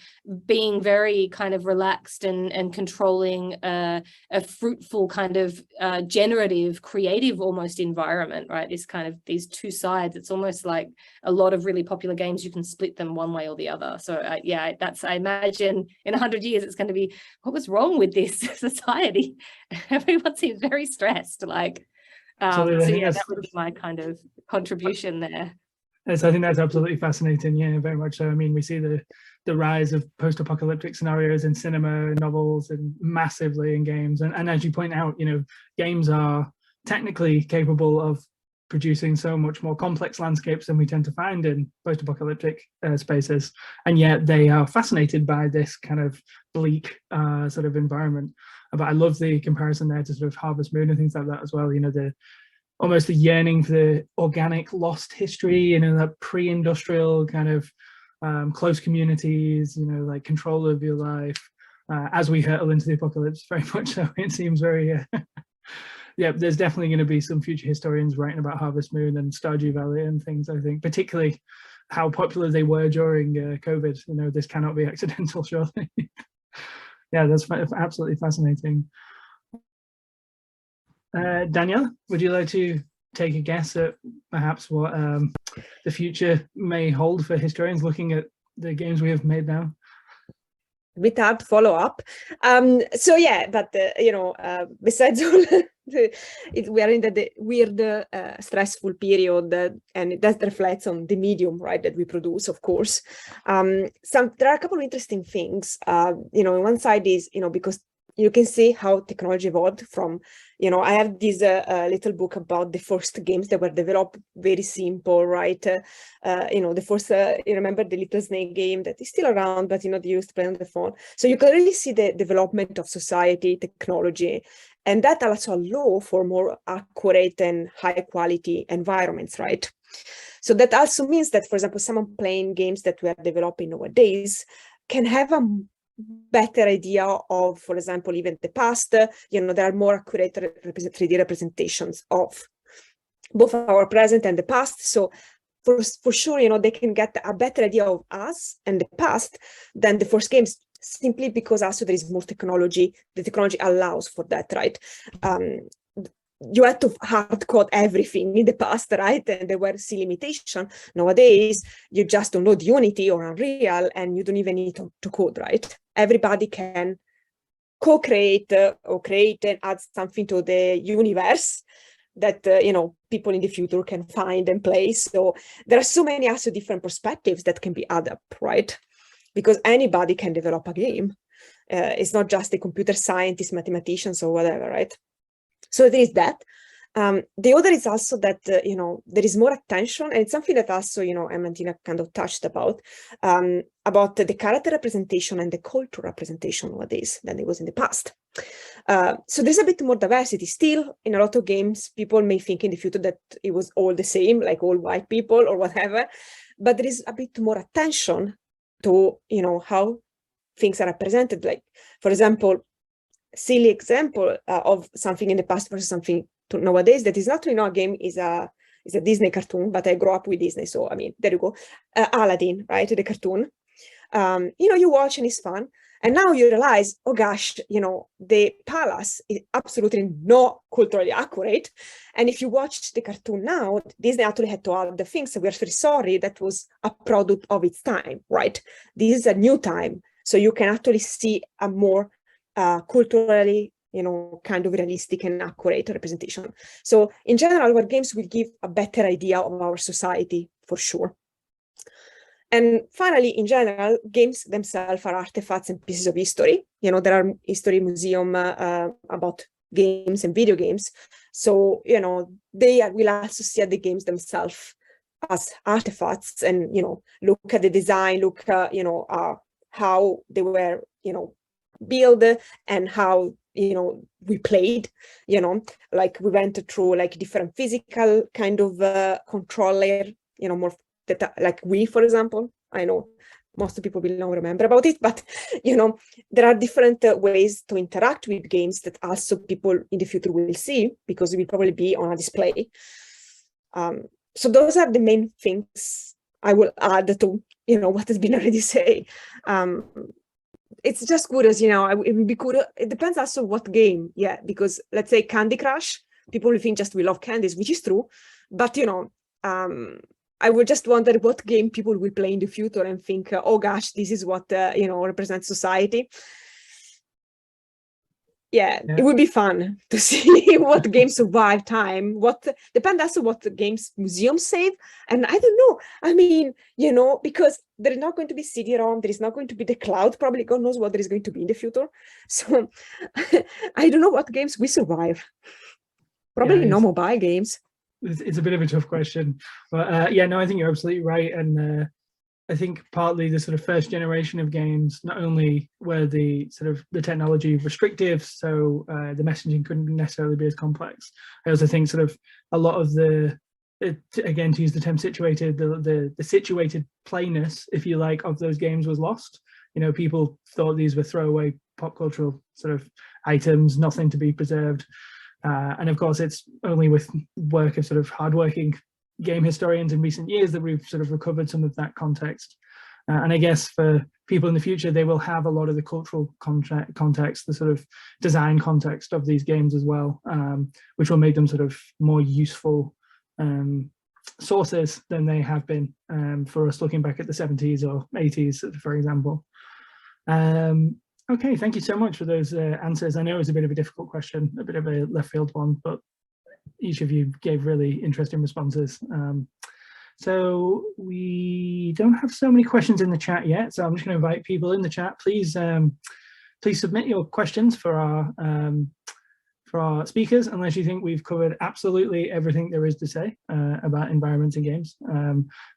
being very kind of relaxed and controlling a fruitful kind of generative, creative almost environment, right? This kind of, these two sides. It's almost like a lot of really popular games, you can split them one way or the other. So I imagine in 100 years it's going to be, what was wrong with this society? Everyone seems very stressed, like so that would be my kind of contribution there. Yes, I think that's absolutely fascinating. Yeah, very much so. I mean, we see the rise of post-apocalyptic scenarios in cinema and novels, and massively in games. And as you point out, games are technically capable of producing so much more complex landscapes than we tend to find in post-apocalyptic spaces, and yet they are fascinated by this kind of bleak sort of environment. But I love the comparison there to sort of Harvest Moon and things like that as well. Almost the yearning for the organic lost history, that pre-industrial kind of close communities, like control of your life as we hurtle into the apocalypse. Very much so. It seems very yeah, there's definitely going to be some future historians writing about Harvest Moon and Stardew Valley and things, I think, particularly how popular they were during COVID. This cannot be accidental, surely. Yeah, that's absolutely fascinating. Danielle, would you like to take a guess at perhaps what the future may hold for historians looking at the games we have made now? A bit hard to follow up. So yeah, but besides all we are in the weird, stressful period, and that reflects on the medium, right, that we produce, of course. There are a couple of interesting things. On one side is, because you can see how technology evolved from, I have this little book about the first games that were developed, very simple, right? The first, you remember the Little Snake game that is still around, but, they used to play on the phone. So you can really see the development of society, technology, and that also allows for more accurate and high quality environments, right? So that also means that, for example, someone playing games that we are developing nowadays can have a better idea of, for example, even the past. There are more accurate 3D representations of both our present and the past. So for sure, they can get a better idea of us and the past than the first games, simply because also there is more technology. The technology allows for that, right? you had to hard code everything in the past, right? And there were still limitations. Nowadays, you just download Unity or Unreal and you don't even need to code, right? Everybody can co-create or create and add something to the universe that, people in the future can find and play. So there are so many also different perspectives that can be added up, right? Because anybody can develop a game. It's not just the computer scientists, mathematicians, or whatever, right? So there is that. The other is also that, there is more attention, and it's something that also, Martina kind of touched about the character representation and the cultural representation nowadays than it was in the past. So there's a bit more diversity. Still, in a lot of games, people may think in the future that it was all the same, like all white people or whatever, but there is a bit more attention to, how things are represented. Like, for example, silly example of something in the past versus something nowadays that is not really a game, is a Disney cartoon, but I grew up with Disney, so I mean, there you go. Aladdin, right? The cartoon. You watch and it's fun, and now you realize, oh gosh, the palace is absolutely not culturally accurate. And if you watch the cartoon now, Disney actually had to add the things. We are very sorry, that was a product of its time, right? This is a new time, so you can actually see a more culturally, kind of realistic and accurate representation. So in general, our games will give a better idea of our society for sure. And finally, in general, games themselves are artifacts and pieces of history. There are history museum about games and video games. So, they will also see the games themselves as artifacts and, look at the design, look at, how they were, built and how, we played, like we went through like different physical kind of controller, more that, like Wii, for example. I know most people will not remember about it, but, there are different ways to interact with games that also people in the future will see, because it will probably be on a display. So those are the main things I will add to, what has been already said. It's just good as, it would be good. It depends also what game, yeah, because let's say Candy Crush, people will think just we love candies, which is true. But, I would just wonder what game people will play in the future and think, oh gosh, this is what, represents society. Yeah, it would be fun to see what games survive time, depends also what the games museums save. And I don't know, I mean, because there is not going to be CD-ROM, there is not going to be the cloud, probably God knows what there is going to be in the future. So I don't know what games we survive. Probably no mobile games. It's a bit of a tough question, but I think you're absolutely right. And I think partly the sort of first generation of games, not only were the technology restrictive, so the messaging couldn't necessarily be as complex. I also think sort of a lot of again, to use the term situated, the situated playness, if you like, of those games was lost. People thought these were throwaway pop cultural sort of items, nothing to be preserved. And of course, it's only with work of sort of hardworking game historians in recent years that we've sort of recovered some of that context. And I guess for people in the future, they will have a lot of the cultural context, the sort of design context of these games as well, which will make them sort of more useful sources than they have been for us looking back at the 70s or 80s, for example. Okay, thank you so much for those answers. I know it was a bit of a difficult question, a bit of a left field one, but each of you gave really interesting responses. So we don't have so many questions in the chat yet, so I'm just going to invite people in the chat. Please submit your questions for our speakers, unless you think we've covered absolutely everything there is to say about environments and games,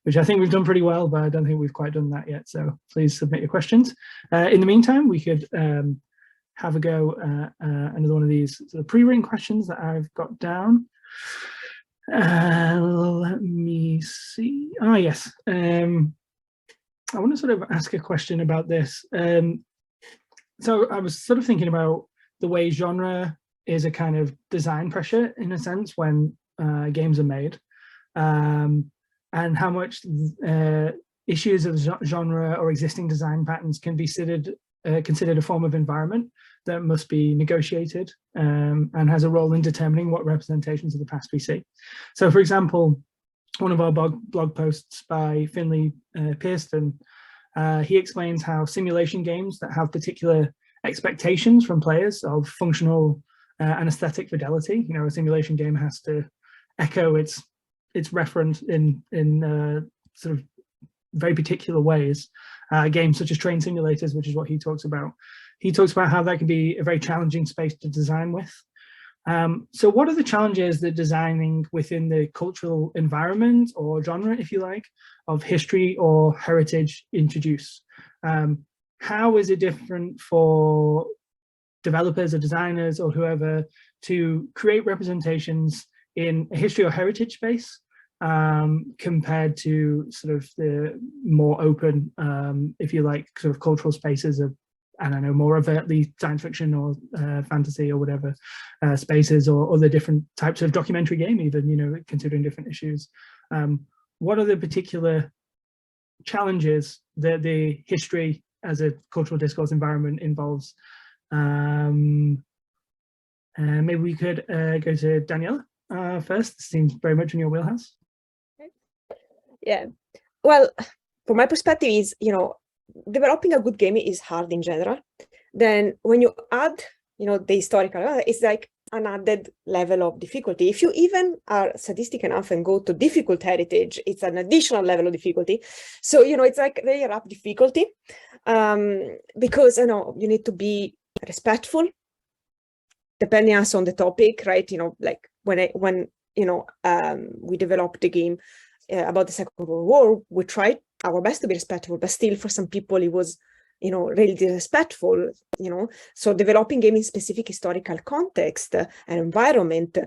which I think we've done pretty well, but I don't think we've quite done that yet. So please submit your questions. In the meantime, we could have a go at another one of these sort of pre-written questions that I've got down. Let me see. Oh, yes. I want to sort of ask a question about this. So I was sort of thinking about the way genre is a kind of design pressure, in a sense, when games are made, and how much issues of genre or existing design patterns can be considered a form of environment that must be negotiated and has a role in determining what representations of the past we see. So, for example, one of our blog posts by Finley Pearson, he explains how simulation games that have particular expectations from players of functional and aesthetic fidelity, you know, a simulation game has to echo its reference in sort of very particular ways. Games such as train simulators, which is what he talks about. He talks about how that can be a very challenging space to design with. So what are the challenges that designing within the cultural environment or genre, if you like, of history or heritage introduce? How is it different for developers or designers or whoever to create representations in a history or heritage space compared to sort of the more open, if you like, sort of cultural spaces of, I don't know, more overtly science fiction or fantasy or whatever spaces, or other different types of documentary game, even, you know, considering different issues. What are the particular challenges that the history as a cultural discourse environment involves? Maybe we could go to Daniela first. This seems very much in your wheelhouse. Yeah, well, from my perspective is, you know, developing a good game is hard in general. Then when you add, you know, the historical, it's like an added level of difficulty. If you even are sadistic enough and go to difficult heritage, it's an additional level of difficulty. So, you know, it's like layer up difficulty because, you know, you need to be respectful depending on the topic, right? You know, like when you know, we developed the game about the Second World War, we tried our best to be respectful, but still for some people it was, you know, really disrespectful, you know. So developing game in specific historical context and environment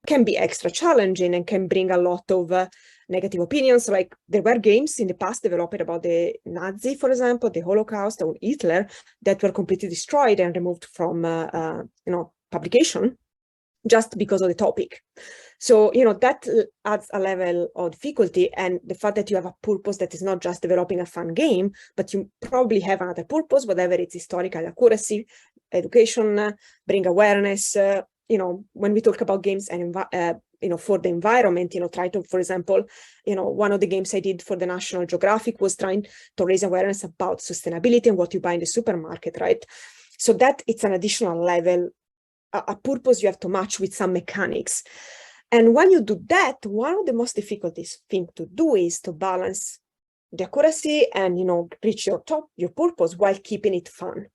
can be extra challenging and can bring a lot of negative opinions. Like there were games in the past developed about the Nazi, for example, the Holocaust or Hitler, that were completely destroyed and removed from, you know, publication just because of the topic. So, you know, that adds a level of difficulty, and the fact that you have a purpose that is not just developing a fun game, but you probably have another purpose, whatever it's historical accuracy, education, bring awareness. You know, when we talk about games and, you know, for the environment, you know, try to, for example, you know, one of the games I did for the National Geographic was trying to raise awareness about sustainability and what you buy in the supermarket, right? So that it's an additional level, a purpose you have to match with some mechanics. And when you do that, one of the most difficult thing to do is to balance the accuracy and, you know, reach your purpose while keeping it fun.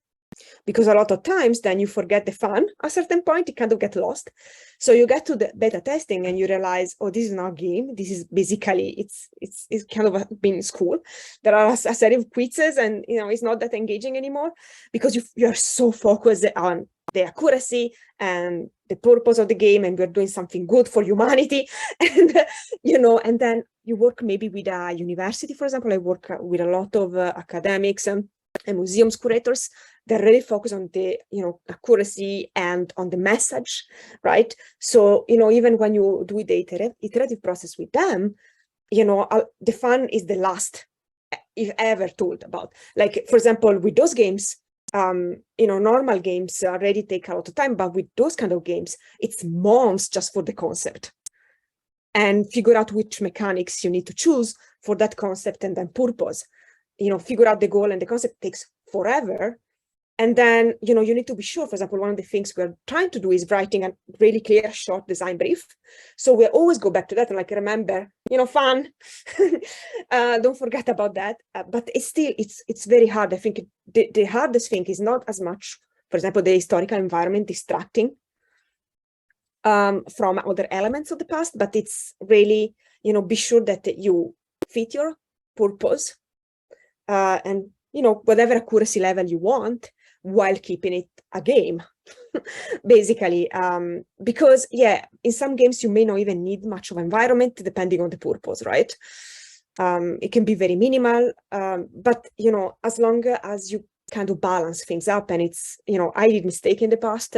Because a lot of times then you forget the fun. At a certain point, you kind of get lost. So you get to the beta testing and you realize, oh, this is not a game. This is basically, it's kind of being in school. There are a set of quizzes and, you know, it's not that engaging anymore because you are so focused on the accuracy and the purpose of the game, and we're doing something good for humanity. And, you know, and then you work maybe with a university, for example. I work with a lot of academics and museums curators that really focus on the, you know, accuracy and on the message, right? So, you know, even when you do the iterative process with them, you know, the fun is the last, if ever, told about. Like, for example, with those games, you know, normal games already take a lot of time, but with those kind of games, it's months just for the concept and figure out which mechanics you need to choose for that concept and then purpose. You know, figure out the goal and the concept takes forever. And then, you know, you need to be sure, for example, one of the things we're trying to do is writing a really clear, short design brief. So we always go back to that and like, remember, you know, fun, don't forget about that. But it's still, it's very hard. I think the hardest thing is not as much, for example, the historical environment distracting from other elements of the past, but it's really, you know, be sure that you fit your purpose and, you know, whatever accuracy level you want, while keeping it a game, basically. Because, yeah, in some games, you may not even need much of environment, depending on the purpose, right? It can be very minimal, but, you know, as long as you kind of balance things up, and it's, you know, I did mistake in the past.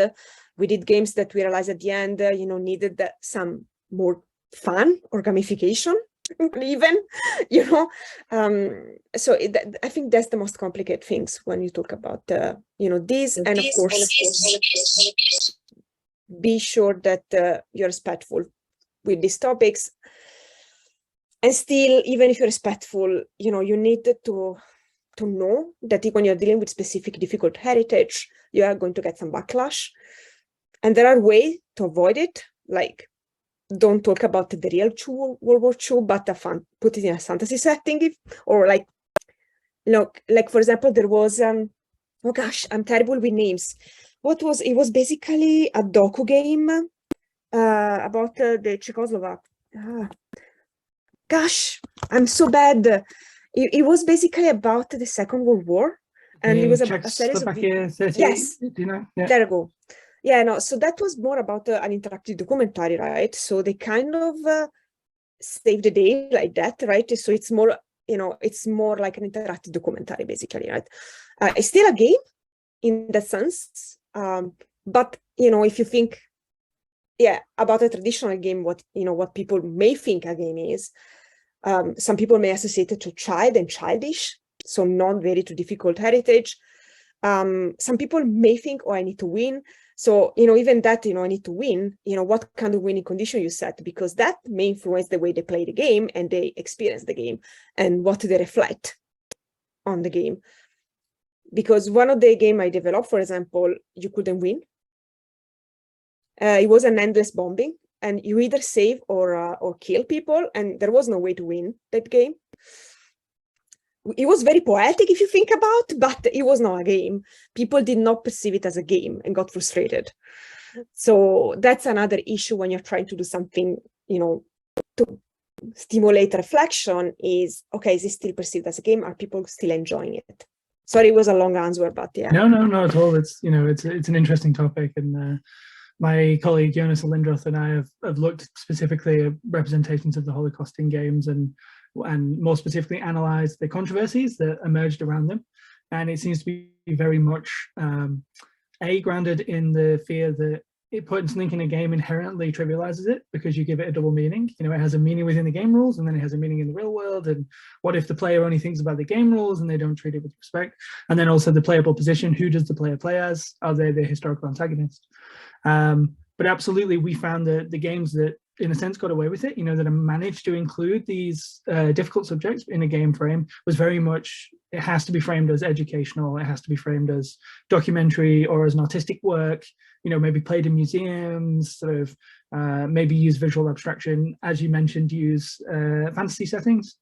We did games that we realized at the end, you know, needed some more fun or gamification even, so I think that's the most complicated things when you talk about, these, and of course, be sure that you're respectful with these topics. And still, even if you're respectful, you need to know that when you're dealing with specific difficult heritage, you are going to get some backlash. And there are ways to avoid it, like don't talk about the real World War II, but put it in a fantasy setting, or like for example, there was, oh gosh, I'm terrible with names. It was basically a doku game about the Czechoslovak. Gosh, I'm so bad. It was basically about the Second World War, and it was a series of yes. Do you know? Yeah. There you go. Yeah, no. So that was more about an interactive documentary, right? So they kind of saved the day like that, right? So it's more, it's more like an interactive documentary, basically, right? It's still a game in that sense, but if you think, about a traditional game, what people may think a game is. Some people may associate it to child and childish, so not very too difficult heritage. Some people may think, oh, I need to win. So, even that, I need to win, what kind of winning condition you set, because that may influence the way they play the game and they experience the game and what they reflect on the game. Because one of the game I developed, for example, you couldn't win. It was an endless bombing, and you either save or kill people, and there was no way to win that game. It was very poetic if you think about, but it was not a game. People did not perceive it as a game and got frustrated. So that's another issue when you're trying to do something, to stimulate reflection is, okay, is it still perceived as a game? Are people still enjoying it? Sorry, it was a long answer, but yeah. No, not at all. It's, it's an interesting topic, and my colleague Jonas Lindroth and I have looked specifically at representations of the Holocaust in games, and more specifically analysed the controversies that emerged around them. And it seems to be very much grounded in the fear that putting something in a game inherently trivializes it, because you give it a double meaning. It has a meaning within the game rules, and then it has a meaning in the real world. And what if the player only thinks about the game rules and they don't treat it with respect? And then also the playable position: who does the player play as? Are they the historical antagonist? But absolutely, we found that the games that, in a sense, got away with it, that managed to include these difficult subjects in a game frame, was very much, it has to be framed as educational, it has to be framed as documentary or as an artistic work, maybe played in museums, sort of maybe use visual abstraction, as you mentioned, use fantasy settings,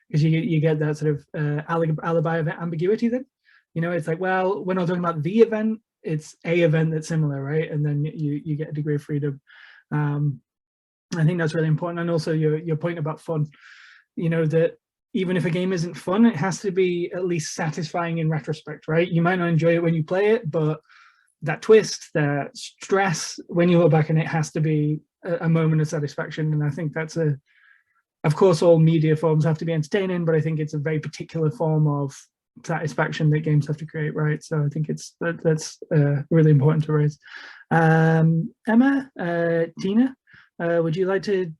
because you get that sort of alibi of ambiguity then. It's like, well, we're not talking about the event, it's a event that's similar, right? And then you get a degree of freedom. I think that's really important. And also your point about fun, that even if a game isn't fun, it has to be at least satisfying in retrospect, right? You might not enjoy it when you play it, but that twist, that stress, when you look back, and it has to be a moment of satisfaction. And I think that's of course, all media forms have to be entertaining, but I think it's a very particular form of satisfaction that games have to create, right? So I think that's really important to raise. Emma, Tina, would you like to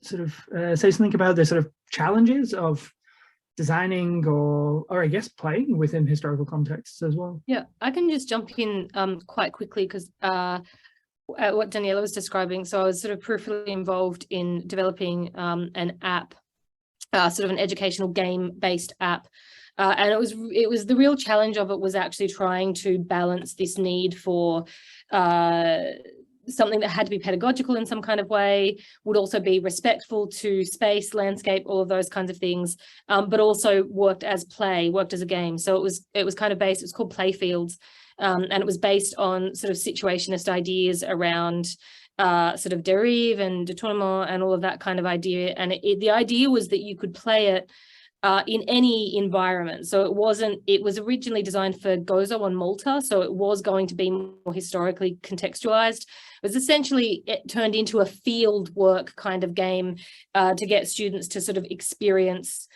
sort of say something about the sort of challenges of designing or I guess playing within historical contexts as well? Yeah, I can just jump in quite quickly, because what Daniela was describing. So I was sort of peripherally involved in developing an app, sort of an educational game-based app. And it was the real challenge of it was actually trying to balance this need for something that had to be pedagogical in some kind of way, would also be respectful to space, landscape, all of those kinds of things, but also worked as a game. So it was kind of based, it was called Playfields, and it was based on sort of situationist ideas around sort of dérive and détournement and all of that kind of idea. And the idea was that you could play it in any environment. So it was originally designed for Gozo on Malta, so it was going to be more historically contextualized. It was essentially, it turned into a field work kind of game to get students to sort of experience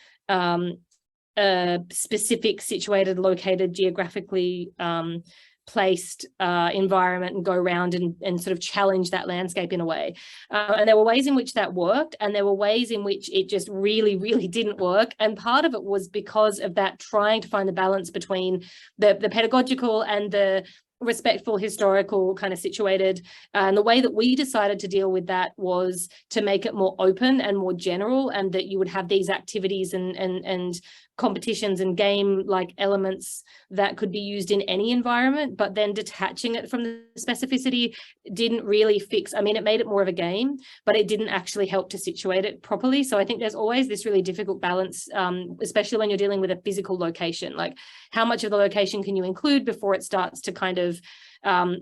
a specific, situated, located geographically placed environment and go around and sort of challenge that landscape in a way. And there were ways in which that worked, and there were ways in which it just really, really didn't work. And part of it was because of that trying to find the balance between the pedagogical and the respectful, historical, kind of situated. And the way that we decided to deal with that was to make it more open and more general, and that you would have these activities and competitions and game-like elements that could be used in any environment, but then detaching it from the specificity didn't really fix. I mean, it made it more of a game, but it didn't actually help to situate it properly. So I think there's always this really difficult balance, especially when you're dealing with a physical location. Like, how much of the location can you include before it starts to kind of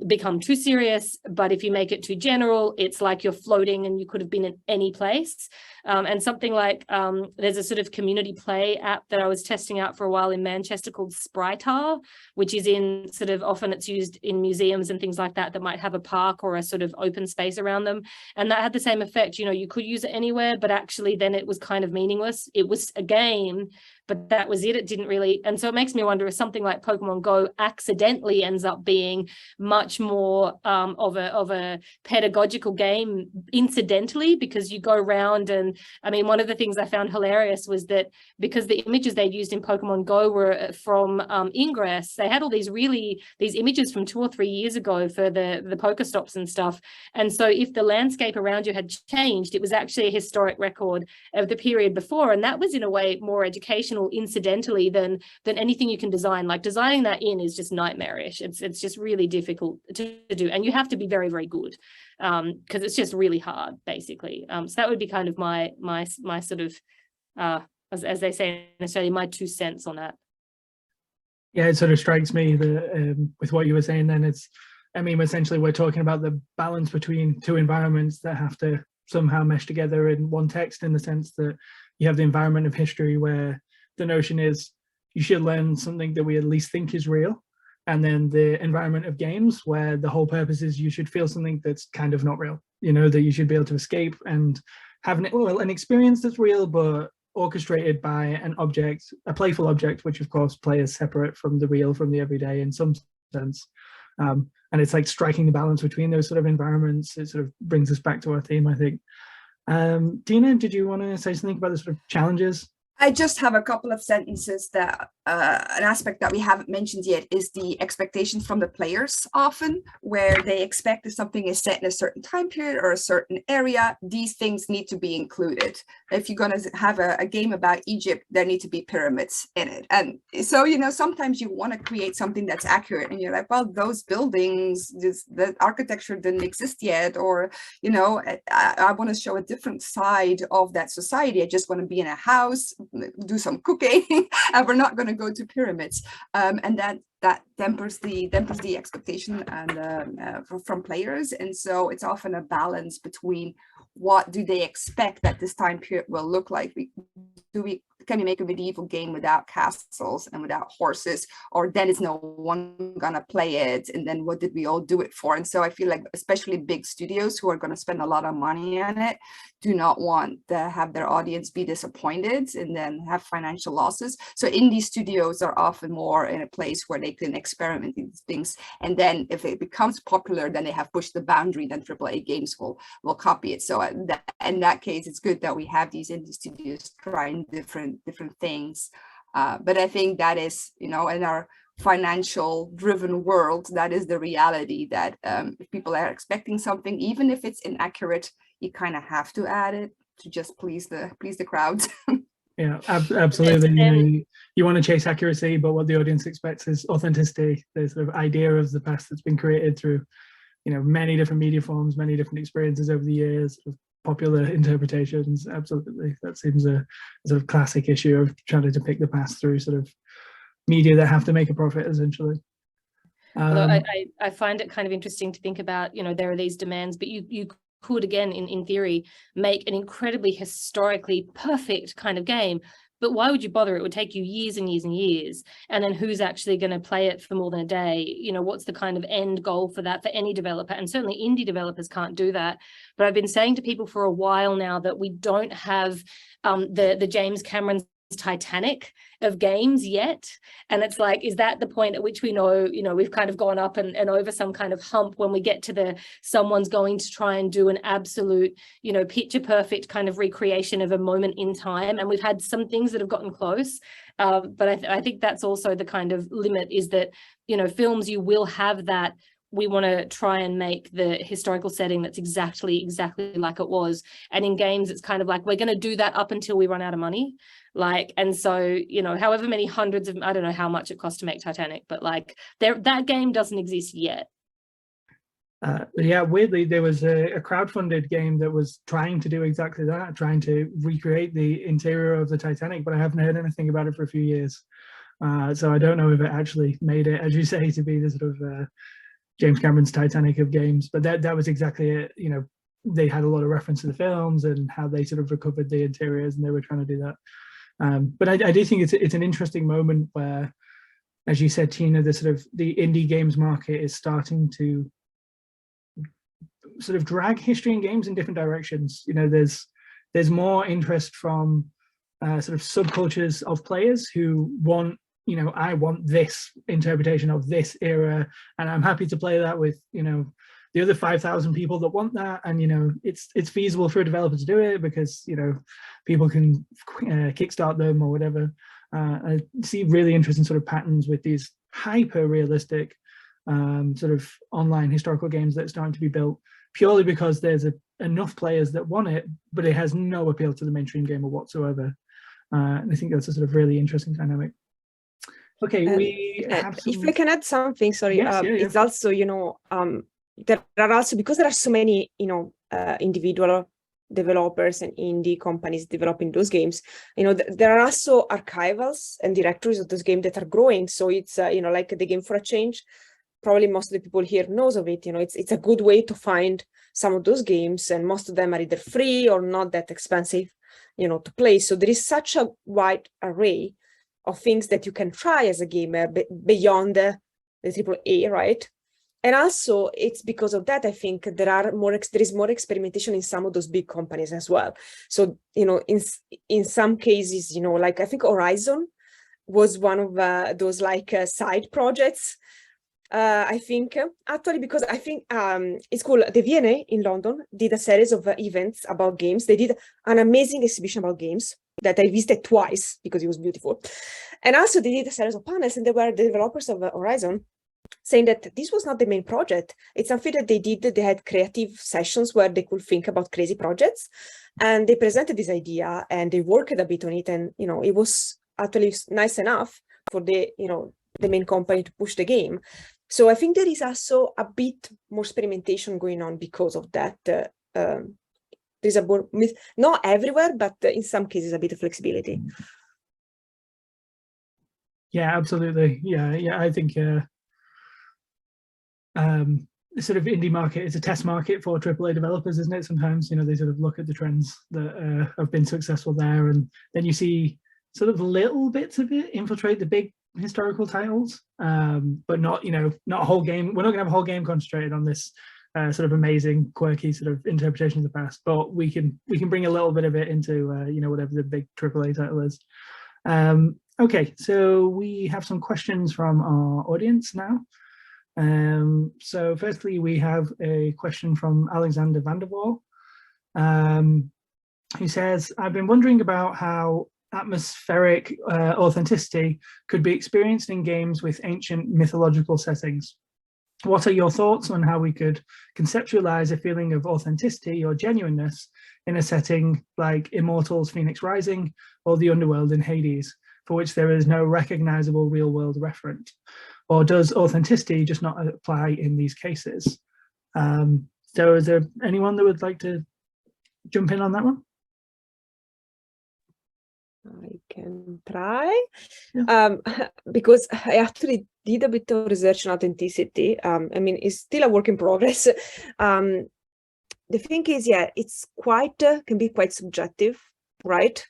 become too serious? But if you make it too general, it's like you're floating and you could have been in any place. And something like, there's a sort of community play app that I was testing out for a while in Manchester called Sprytar, which is in sort of, often it's used in museums and things like that might have a park or a sort of open space around them. And that had the same effect. You know, you could use it anywhere, but actually then it was kind of meaningless. It was a game, but that was it. It didn't really. And so it makes me wonder if something like Pokemon Go accidentally ends up being much more of a pedagogical game incidentally, because you go around. And I mean, one of the things I found hilarious was that because the images they'd used in Pokemon Go were from Ingress, they had all these images from 2 or 3 years ago for the Pokestops and stuff. And so if the landscape around you had changed, it was actually a historic record of the period before. And that was in a way more educational incidentally than anything you can design. Like, designing that in is just nightmarish. It's just really difficult to do, and you have to be very, very good, because it's just really hard, basically. So that would be kind of my sort of as they say in Australia, my 2 cents on that. Yeah, it sort of strikes me that with what you were saying then, I mean, essentially we're talking about the balance between two environments that have to somehow mesh together in one text, in the sense that you have the environment of history where the notion is you should learn something that we at least think is real, and then the environment of games where the whole purpose is you should feel something that's kind of not real, you know, that you should be able to escape and have an experience that's real but orchestrated by an object, a playful object, which of course play is separate from the real, from the everyday in some sense. And it's like striking the balance between those sort of environments. It sort of brings us back to our theme, I think. Dina, did you want to say something about the sort of challenges? I just have a couple of sentences that an aspect that we haven't mentioned yet is the expectations from the players, often where they expect if something is set in a certain time period or a certain area, these things need to be included. If you're going to have a game about Egypt, there need to be pyramids in it. And so, you know, sometimes you want to create something that's accurate and you're like, well, those buildings, the architecture didn't exist yet, or, you know, I want to show a different side of that society. I just want to be in a house, do some cooking, and we're not going to go to pyramids, and that tempers the expectation and from players. And so it's often a balance between what do they expect that this time period will look like. Can we make a medieval game without castles and without horses, or then is no one gonna play it, and then what did we all do it for? And so I feel like especially big studios who are going to spend a lot of money on it do not want to have their audience be disappointed and then have financial losses. So indie studios are often more in a place where they can experiment with these things, and then if it becomes popular, then they have pushed the boundary, then AAA games will copy it. So in that case, it's good that we have these indie studios trying different things, but I think that is, you know, in our financial driven world, that is the reality, that if people are expecting something, even if it's inaccurate, you kind of have to add it to just please the crowd. Yeah, absolutely. You want to chase accuracy, but what the audience expects is authenticity. The sort of idea of the past that's been created through, you know, many different media forms, many different experiences over the years, popular interpretations. Absolutely, that seems a sort of classic issue of trying to depict the past through sort of media that have to make a profit, essentially. Although I find it kind of interesting to think about, you know, there are these demands, but you could, again, in theory, make an incredibly historically perfect kind of game. But why would you bother? It would take you years and years and years. And then who's actually going to play it for more than a day? You know, what's the kind of end goal for that for any developer? And certainly indie developers can't do that. But I've been saying to people for a while now that we don't have the James Camerons Titanic of games yet. And it's like, is that the point at which we know, we've kind of gone up and over some kind of hump when we get to someone's going to try and do an absolute, picture perfect kind of recreation of a moment in time. And we've had some things that have gotten close. But I think that's also the kind of limit, is that, films, you will have that. We want to try and make the historical setting that's exactly like it was. And in games, it's kind of like, we're going to do that up until we run out of money. And so, however many hundreds of, I don't know how much it cost to make Titanic, but that game doesn't exist yet. Yeah, weirdly, there was a crowdfunded game that was trying to do exactly that, trying to recreate the interior of the Titanic, but I haven't heard anything about it for a few years. So I don't know if it actually made it, as you say, to be the sort of James Cameron's Titanic of games, but that was exactly it. They had a lot of reference to the films and how they sort of recovered the interiors, and they were trying to do that. But I do think it's an interesting moment where, as you said, Tina, the indie games market is starting to sort of drag history and games in different directions. There's more interest from sort of subcultures of players who want, I want this interpretation of this era, and I'm happy to play that with, the other 5,000 people that want that. And, it's feasible for a developer to do it because, people can kickstart them or whatever. I see really interesting sort of patterns with these hyper realistic sort of online historical games that are starting to be built purely because there's enough players that want it, but it has no appeal to the mainstream gamer whatsoever. And I think that's a sort of really interesting dynamic. Okay, we have some... If I can add something, sorry, yes, it's also, there are also, because there are so many, individual developers and indie companies developing those games, there are also archivals and directories of those games that are growing. So it's, like the Game for a Change, probably most of the people here knows of it. It's a good way to find some of those games, and most of them are either free or not that expensive, to play. So there is such a wide array of things that you can try as a gamer beyond the AAA, right? And also, it's because of that, I think there is more experimentation in some of those big companies as well. So, in some cases, like I think Horizon was one of those side projects. I think actually, because I think it's called the V&A in London did a series of events about games. They did an amazing exhibition about games that I visited twice because it was beautiful. And also they did a series of panels, and they were the developers of Horizon saying that this was not the main project. It's something that they did. They had creative sessions where they could think about crazy projects, and they presented this idea and they worked a bit on it. And, it was actually nice enough for the main company to push the game. So I think there is also a bit more experimentation going on because of that. There's not everywhere, but in some cases, a bit of flexibility. Yeah, absolutely. Yeah. I think the sort of indie market is a test market for AAA developers, isn't it? Sometimes, they sort of look at the trends that have been successful there, and then you see sort of little bits of it infiltrate the big historical titles, but not, not a whole game. We're not gonna have a whole game concentrated on this sort of amazing, quirky sort of interpretation of the past, but we can bring a little bit of it into whatever the big AAA title is. Okay, so we have some questions from our audience now. So firstly, we have a question from Alexander Vanderwall, who says, I've been wondering about how atmospheric authenticity could be experienced in games with ancient mythological settings. What are your thoughts on how we could conceptualize a feeling of authenticity or genuineness in a setting like Immortals Phoenix Rising or the Underworld in Hades, for which there is no recognizable real-world referent? Or does authenticity just not apply in these cases? So is there anyone that would like to jump in on that one? I can try, Yeah. because I actually did a bit of research on authenticity. I mean, it's still a work in progress. The thing is, yeah, it's can be quite subjective, right?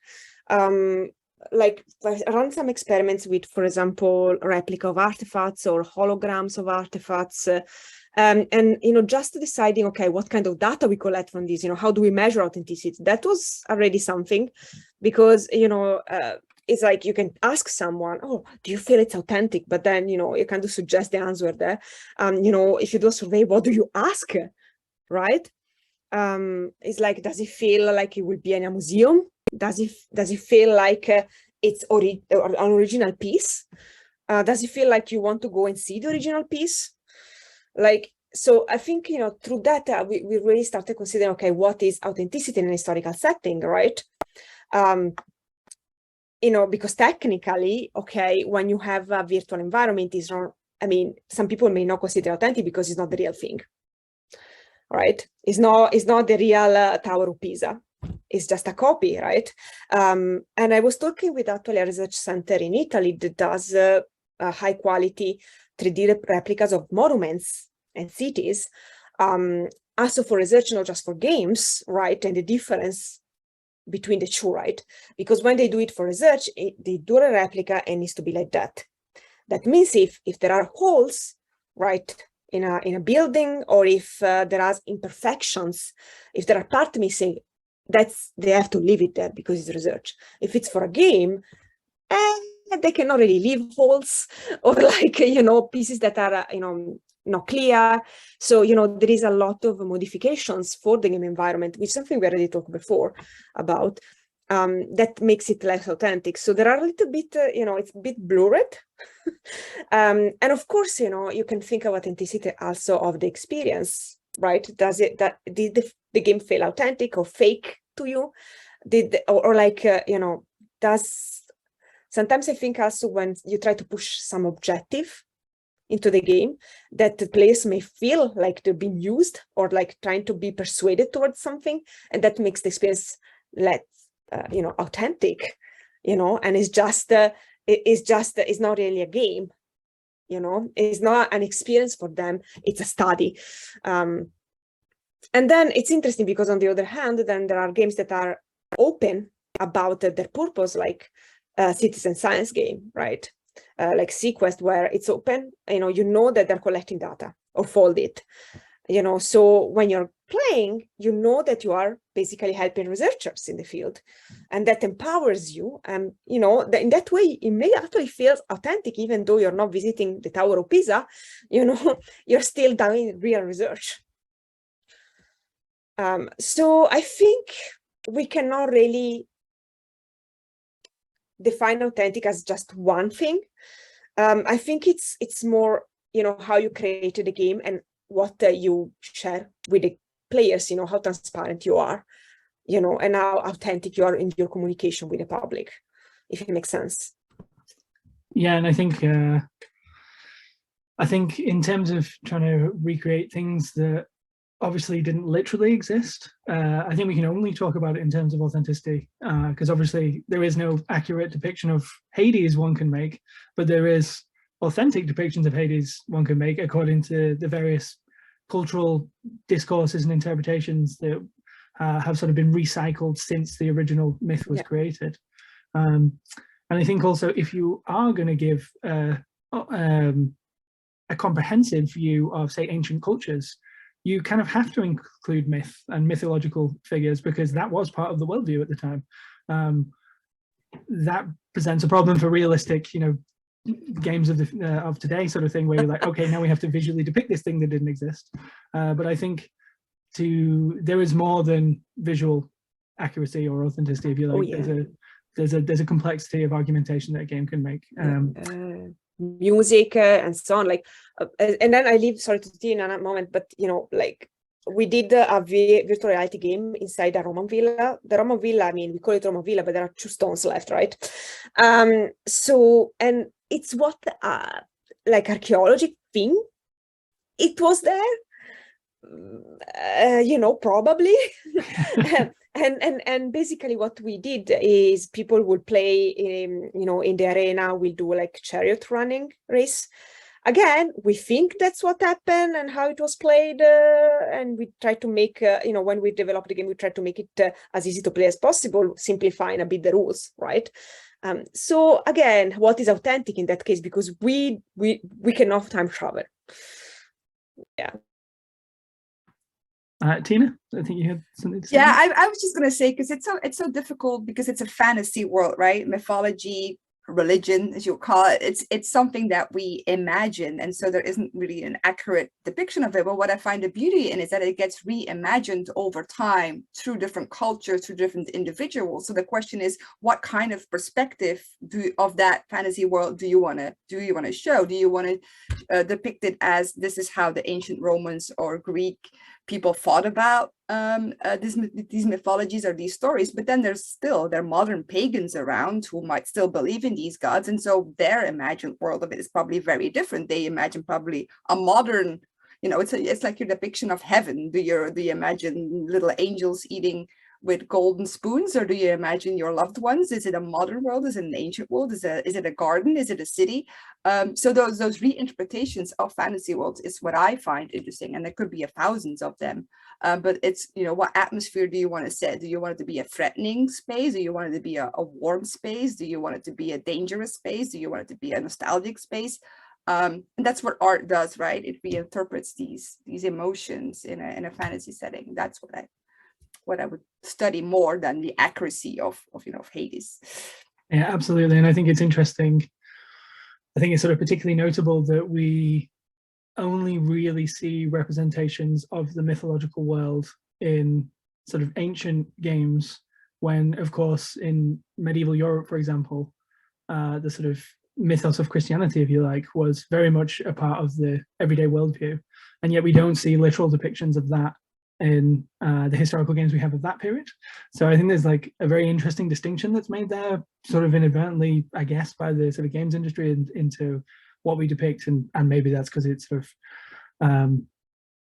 Like I run some experiments with, for example, replica of artifacts or holograms of artifacts, and just deciding, okay, what kind of data we collect from these, how do we measure authenticity? That was already something, because it's like you can ask someone, oh, do you feel it's authentic? But then, you know, you kind of suggest the answer there. You know, if you do a survey, what do you ask, right? It's like, does it feel like it will be in a museum? Does it feel like it's an original piece? Does it feel like you want to go and see the original piece? Like, so I think, you know, through that, we really started considering, okay, what is authenticity in an historical setting, right? You know, because technically, okay, when you have a virtual environment, is not, I mean, some people may not consider authentic because it's not the real thing, right? It's not the real Tower of Pisa. It's just a copy, right? And I was talking with actually a research center in Italy that does high quality 3D replicas of monuments and cities, also for research, not just for games, right? And the difference between the two, right? Because when they do it for research, they do a replica and needs to be like that. That means if there are holes, right, in a building, or if there are imperfections, if there are parts missing, they have to leave it there because it's research. If it's for a game, they cannot really leave holes or like, you know, pieces that are, you know, not clear. So, you know, there is a lot of modifications for the game environment, which is something we already talked before about, that makes it less authentic. So there are a little bit, you know, it's a bit blurred. And of course, you know, you can think of authenticity also of the experience, right? Did the game feel authentic or fake to you? Or like, you know, sometimes I think also when you try to push some objective into the game, that the players may feel like they're being used or like trying to be persuaded towards something, and that makes the experience less, you know, authentic, you know, and it's not really a game, you know, it's not an experience for them, it's a study. And then it's interesting because on the other hand, then there are games that are open about their purpose, like citizen science game, right? Like Sequest, where it's open, you know that they're collecting data or folded, you know, so when you're playing, you know that you are basically helping researchers in the field, and that empowers you. And, you know, in that way, it may actually feel authentic, even though you're not visiting the Tower of Pisa, you know, you're still doing real research. So I think we cannot really define authentic as just one thing. I think it's more, you know, how you created the game and what you share with the players, you know, how transparent you are, you know, and how authentic you are in your communication with the public, if it makes sense. Yeah, and I think in terms of trying to recreate things that obviously didn't literally exist, I think we can only talk about it in terms of authenticity, because obviously there is no accurate depiction of Hades one can make, but there is authentic depictions of Hades one can make according to the various cultural discourses and interpretations that have sort of been recycled since the original myth was created. And I think also, if you are going to give a comprehensive view of, say, ancient cultures, you kind of have to include myth and mythological figures, because that was part of the worldview at the time. That presents a problem for realistic, you know, games of today, sort of thing, where you're like, okay, now we have to visually depict this thing that didn't exist. But I think there is more than visual accuracy or authenticity, if you like. There's a complexity of argumentation that a game can make. Music and so on, like, and then I leave, sorry to see in a moment, but, you know, like, we did a virtual reality game inside a Roman villa. The Roman villa, I mean, we call it Roman villa, but there are 2 stones left, right? So, and it's what like archaeology thing, it was there, you know, probably. And basically what we did is people would play, you know, in the arena, we'll do like chariot running race. Again, we think that's what happened and how it was played, and we try to make, you know, when we develop the game, we try to make it as easy to play as possible, simplifying a bit the rules, right? So again, what is authentic in that case? Because we cannot time travel. Yeah. Tina, I think you had something to say. Yeah, I was just going to say, because it's so difficult, because it's a fantasy world, right? Mythology, religion, as you'll call it, it's something that we imagine, and so there isn't really an accurate depiction of it. But what I find the beauty in is that it gets reimagined over time through different cultures, through different individuals. So the question is, what kind of perspective of that fantasy world do you want to show? Do you want to depict it as this is how the ancient Romans or Greek people thought about these mythologies or these stories? But then there are modern pagans around who might still believe in these gods, and so their imagined world of it is probably very different. They imagine probably a modern, it's like your depiction of heaven. Do you imagine little angels eating with golden spoons, or do you imagine your loved ones? Is it a modern world? Is it an ancient world? Is it a garden? Is it a city? So those reinterpretations of fantasy worlds is what I find interesting, and there could be thousands of them. But it's, what atmosphere do you want to set? Do you want it to be a threatening space? Do you want it to be a warm space? Do you want it to be a dangerous space? Do you want it to be a nostalgic space? And that's what art does, right? It reinterprets these emotions in a fantasy setting. That's what I would study more than the accuracy of Hades. Yeah, absolutely. And I think it's interesting. I think it's sort of particularly notable that we only really see representations of the mythological world in sort of ancient games, when, of course, in medieval Europe, for example, the sort of mythos of Christianity, if you like, was very much a part of the everyday worldview. And yet we don't see literal depictions of that in the historical games we have of that period. So I think there's like a very interesting distinction that's made there, sort of inadvertently, I guess, by the sort of games industry into what we depict, and maybe that's because it's sort of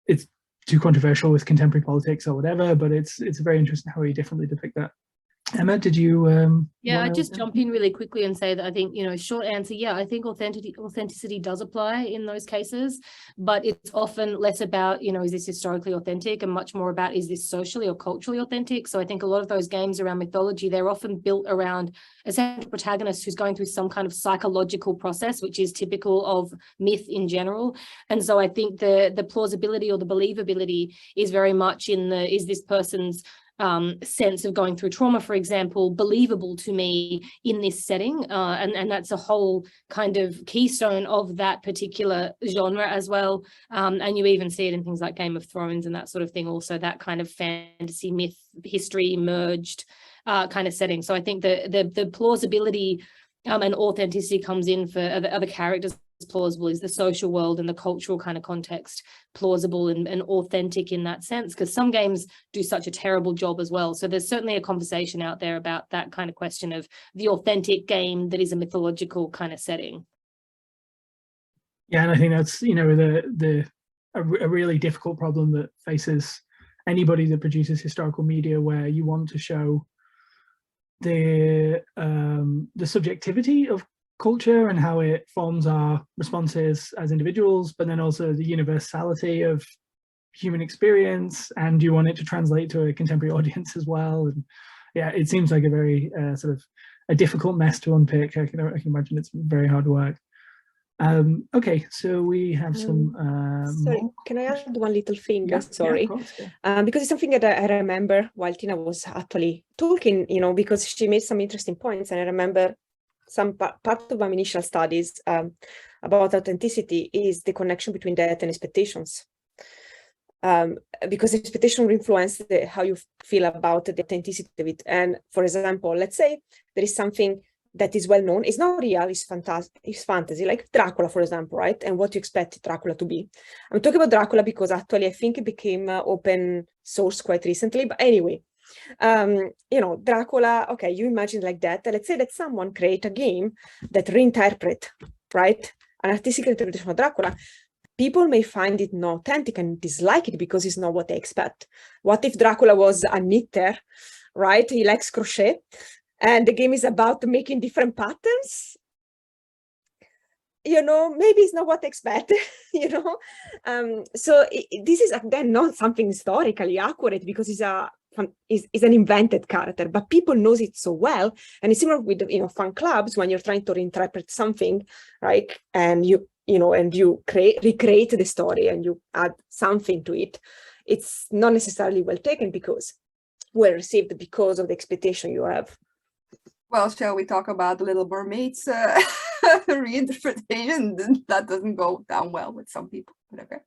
it's too controversial with contemporary politics or whatever, but it's very interesting how we differently depict that. Emma, did you yeah, I just jump in really quickly and say that I think, short answer, yeah, I think authenticity does apply in those cases, but it's often less about, is this historically authentic, and much more about, is this socially or culturally authentic? So I think a lot of those games around mythology, they're often built around a central protagonist who's going through some kind of psychological process, which is typical of myth in general. And so I think the plausibility or the believability is very much in is this person's sense of going through trauma, for example, believable to me in this setting, and that's a whole kind of keystone of that particular genre as well. And you even see it in things like Game of Thrones and that sort of thing, also that kind of fantasy myth history merged kind of setting. So I think the plausibility and authenticity comes in for other characters. Plausible is the social world and the cultural kind of context plausible and authentic in that sense, because some games do such a terrible job as well. So there's certainly a conversation out there about that kind of question of the authentic game that is a mythological kind of setting. Yeah, and I think that's a really difficult problem that faces anybody that produces historical media, where you want to show the subjectivity of culture and how it forms our responses as individuals, but then also the universality of human experience, and you want it to translate to a contemporary audience as well. And yeah, it seems like a very sort of a difficult mess to unpick. I can imagine it's very hard work. Okay, so we have some sorry, can I add one little thing? Yeah, sorry, yeah, of course, yeah. Because it's something that I remember while Tina was actually talking, because she made some interesting points, and I remember some part of my initial studies about authenticity is the connection between that and expectations, because expectation will influence how you feel about the authenticity of it. And for example, let's say there is something that is well known, it's not real, it's fantasy, like Dracula, for example, right? And what you expect Dracula to be. I'm talking about Dracula because actually I think it became open source quite recently, but anyway. Dracula, okay, you imagine like that. Let's say that someone create a game that reinterpret, right, an artistic interpretation of Dracula. People may find it not authentic and dislike it because it's not what they expect. What if Dracula was a knitter, right? He likes crochet, and the game is about making different patterns. Maybe it's not what they expect, So this is, again, not something historically accurate because it's an invented character, but people knows it so well. And it's similar with, fan clubs when you're trying to reinterpret something, right? And you and you recreate the story and you add something to it, it's not necessarily well taken because well received because of the expectation you have. Well, shall we talk about the Little Mermaid's reinterpretation? That doesn't go down well with some people, but okay.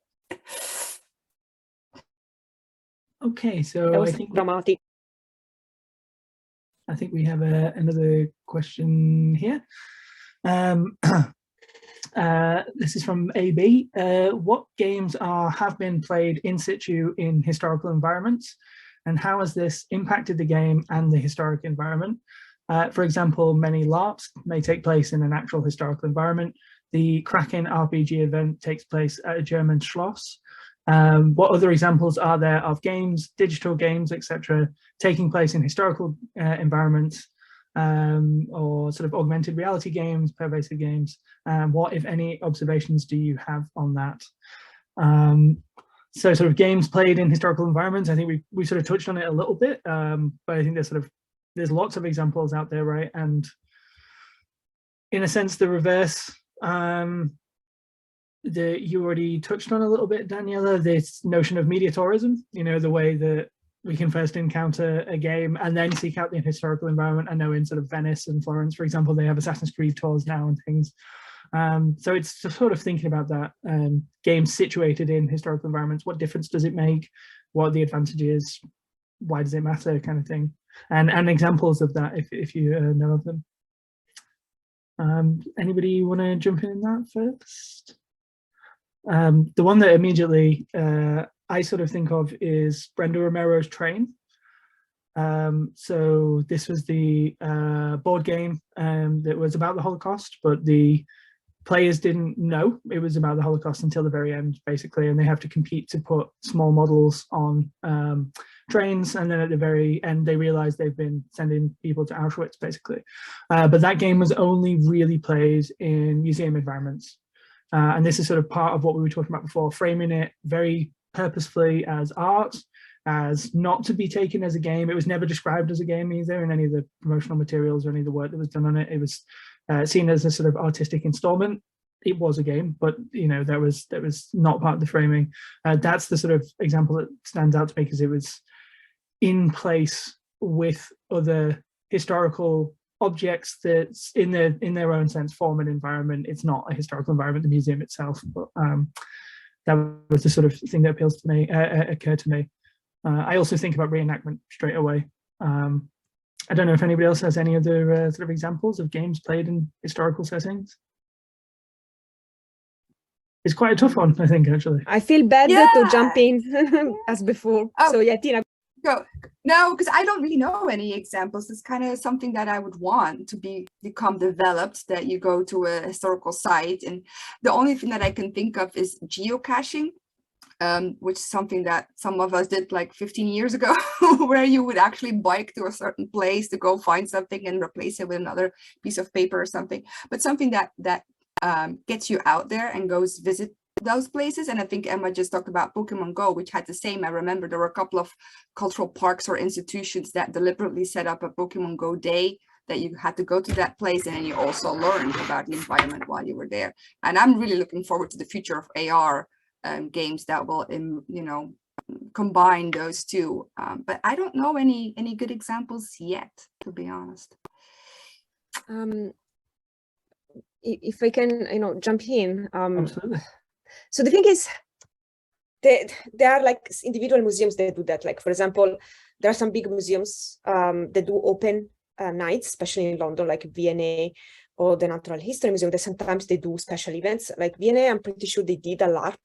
Okay, so That was dramatic. I think we have another question here. This is from AB. What games have been played in situ in historical environments, and how has this impacted the game and the historic environment? For example, many LARPs may take place in an actual historical environment. The Kraken RPG event takes place at a German Schloss. What other examples are there of games, digital games, etc., taking place in historical environments, or sort of augmented reality games, pervasive games? What, if any, observations do you have on that? So sort of games played in historical environments, I think we sort of touched on it a little bit, but I think there's lots of examples out there, right? And in a sense, the reverse, you already touched on a little bit, Daniela, this notion of media tourism, the way that we can first encounter a game and then seek out the historical environment. I know in sort of Venice and Florence, for example, they have Assassin's Creed tours now and things. So it's just sort of thinking about that, games situated in historical environments, what difference does it make? What are the advantages? Why does it matter, kind of thing? And examples of that, if you know of them. Anybody want to jump in that first? The one that immediately I sort of think of is Brenda Romero's Train. So this was the board game that was about the Holocaust, but the players didn't know it was about the Holocaust until the very end, basically, and they have to compete to put small models on trains, and then at the very end they realize they've been sending people to Auschwitz, basically. But that game was only really played in museum environments. And this is sort of part of what we were talking about before, framing it very purposefully as art, as not to be taken as a game. It was never described as a game either in any of the promotional materials or any of the work that was done on it. It was seen as a sort of artistic installment. It was a game, but that was not part of the framing. That's the sort of example that stands out to me, because it was in place with other historical objects that in their own sense form an environment. It's not a historical environment, the museum itself, but that was the sort of thing that appeals to me, occurred to me. I also think about reenactment straight away. I don't know if anybody else has any other sort of examples of games played in historical settings. It's quite a tough one, I think, actually. I feel bad to jump in as before. Oh. So yeah, Tina. Go. No, because I don't really know any examples. It's kind of something that I would want to become developed, that you go to a historical site. And the only thing that I can think of is geocaching, which is something that some of us did like 15 years ago, where you would actually bike to a certain place to go find something and replace it with another piece of paper or something. But something that gets you out there and goes visit those places. And I think Emma just talked about Pokemon Go, which had the same. I remember there were a couple of cultural parks or institutions that deliberately set up a Pokemon Go day, that you had to go to that place and then you also learned about the environment while you were there. And I'm really looking forward to the future of AR games that will combine those two, but I don't know any good examples yet, to be honest. If I can jump in, absolutely. So the thing is, there are like individual museums that do that. Like, for example, there are some big museums that do open nights, especially in London, like V&A or the Natural History Museum, that sometimes they do special events. Like V&A, I'm pretty sure they did a LARP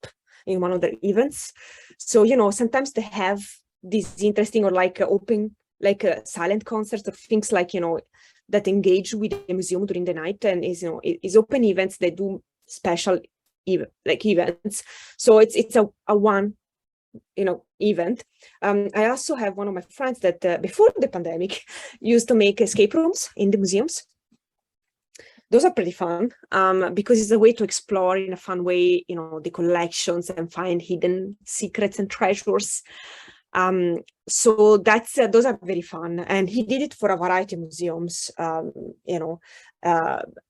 in one of their events. So, sometimes they have these interesting or like open, like silent concerts or things like, that engage with the museum during the night, and is open events that do special events. So it's a one, event. I also have one of my friends that before the pandemic used to make escape rooms in the museums. Those are pretty fun because it's a way to explore in a fun way, the collections and find hidden secrets and treasures. So those are very fun, and he did it for a variety of museums,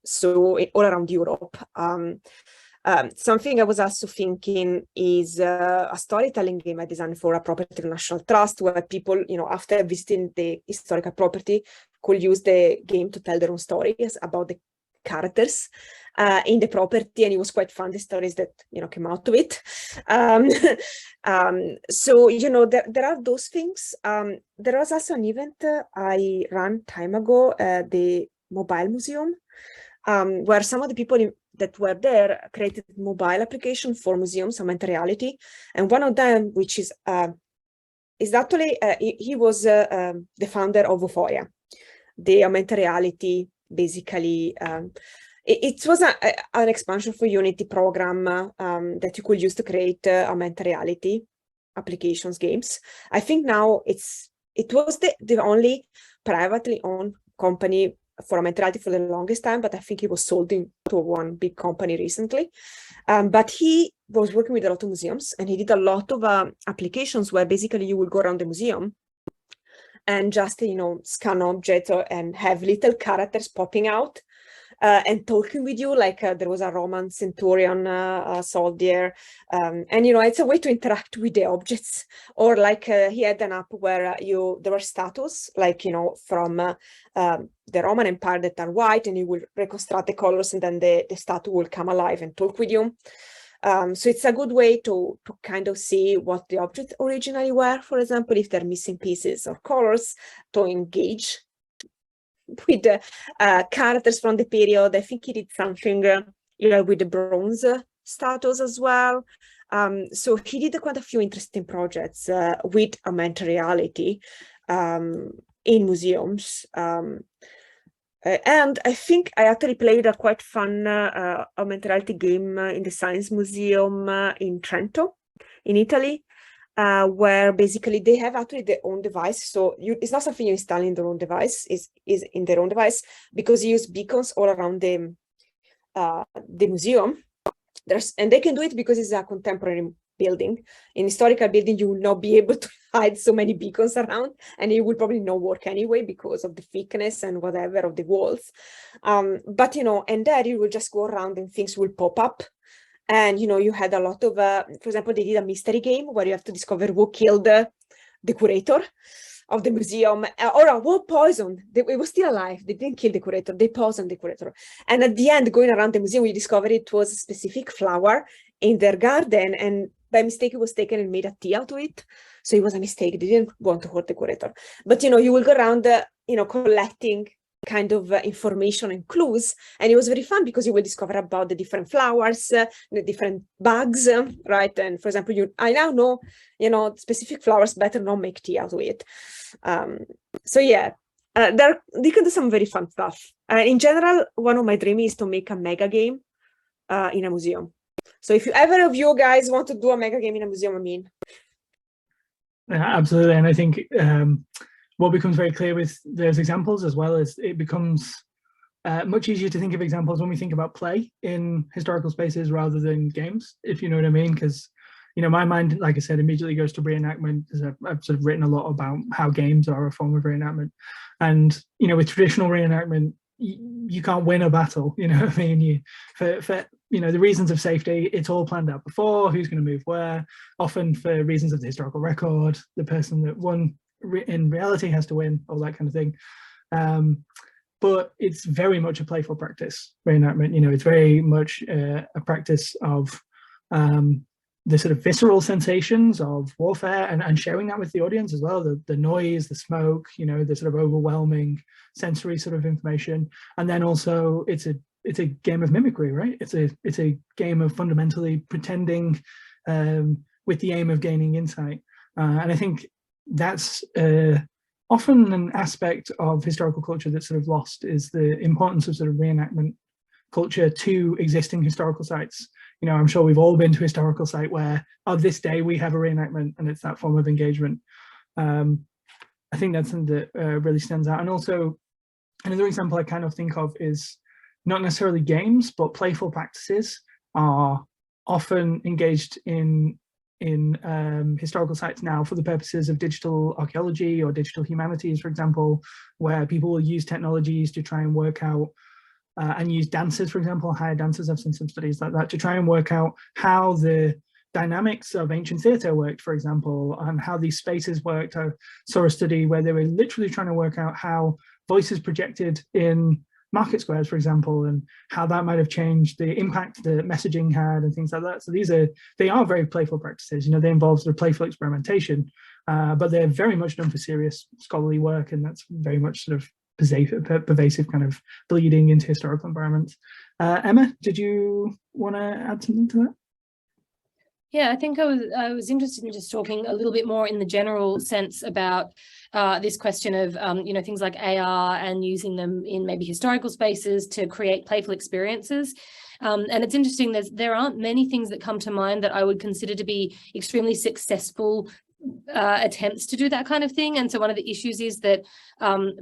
so all around Europe. Something I was also thinking is a storytelling game I designed for a property of national trust, where people, after visiting the historical property, could use the game to tell their own stories about the characters in the property, and it was quite fun, the stories that came out of it. So there are those things. There was also an event I ran time ago, the Mobile Museum, where some of the people that were there created mobile application for museums, augmented reality, and one of them, which is actually he was the founder of Euphoria, the augmented reality. Basically, it was an expansion for Unity program that you could use to create augmented reality applications, games. I think now it was the only privately owned company for augmented reality for the longest time, but I think it was sold to one big company recently. But he was working with a lot of museums, and he did a lot of applications where basically you would go around the museum and just, scan objects and have little characters popping out and talking with you, like there was a Roman centurion soldier. And, it's a way to interact with the objects. Or like he had an app where there were statues, like, from the Roman Empire that are white, and you will reconstruct the colors, and then the statue will come alive and talk with you. So it's a good way to kind of see what the objects originally were, for example, if they're missing pieces or colors, to engage with the characters from the period. I think he did something with the bronze statues as well. So he did quite a few interesting projects with augmented reality in museums. And I think I actually played a quite fun augmented reality game in the Science Museum in Trento, in Italy, where basically they have actually their own device. So it's not something you install in their own device, is in their own device, because you use beacons all around the museum. And they can do it because it's a contemporary building. In historical building, you will not be able to hide so many beacons around, and it will probably not work anyway because of the thickness and whatever of the walls. But and there you will just go around and things will pop up. And you had a lot of, for example, they did a mystery game where you have to discover who killed the curator of the museum, or who poisoned. It was still alive. They didn't kill the curator. They poisoned the curator. And at the end, going around the museum, you discovered it was a specific flower in their garden, and by mistake it was taken and made a tea out of it. So it was a mistake. They didn't want to hurt the curator. But you will go around collecting kind of information and clues, and it was very fun because you will discover about the different flowers, the different bugs, right? And for example, I now know specific flowers, better not make tea out of it. So yeah, they can do some very fun stuff. In general, one of my dreams is to make a mega game in a museum. So if ever of you guys want to do a mega game in a museum, absolutely. And I think what becomes very clear with those examples as well is it becomes much easier to think of examples when we think about play in historical spaces rather than games, if you know what I mean. Because my mind, like I said, immediately goes to reenactment, because I've sort of written a lot about how games are a form of reenactment. And with traditional reenactment, you can't win a battle, you know what I mean? For the reasons of safety, it's all planned out before, who's going to move where. Often for reasons of the historical record, the person that won in reality has to win, all that kind of thing. But it's very much a playful practice, reenactment. It's very much a practice of the sort of visceral sensations of warfare, and sharing that with the audience as well, the noise, the smoke, the sort of overwhelming sensory sort of information. And then also it's a game of mimicry, right? It's a game of fundamentally pretending with the aim of gaining insight. And I think that's often an aspect of historical culture that's sort of lost, is the importance of sort of reenactment culture to existing historical sites. I'm sure we've all been to a historical site where, this day we have a reenactment, and it's that form of engagement. I think that's something that really stands out. And also another example I kind of think of is not necessarily games, but playful practices are often engaged in historical sites now for the purposes of digital archaeology or digital humanities, for example, where people will use technologies to try and work out and use dancers, for example, hired dancers. I've seen some studies like that to try and work out how the dynamics of ancient theatre worked, for example, and how these spaces worked. I saw a study where they were literally trying to work out how voices projected in market squares, for example, and how that might have changed the impact the messaging had and things like that. So they are very playful practices. They involve sort of playful experimentation, but they're very much done for serious scholarly work, and that's very much sort of pervasive kind of bleeding into historical environments. Emma, did you want to add something to that? Yeah, I think I was interested in just talking a little bit more in the general sense about this question of things like AR and using them in maybe historical spaces to create playful experiences. And it's interesting, there aren't many things that come to mind that I would consider to be extremely successful attempts to do that kind of thing. And so one of the issues is that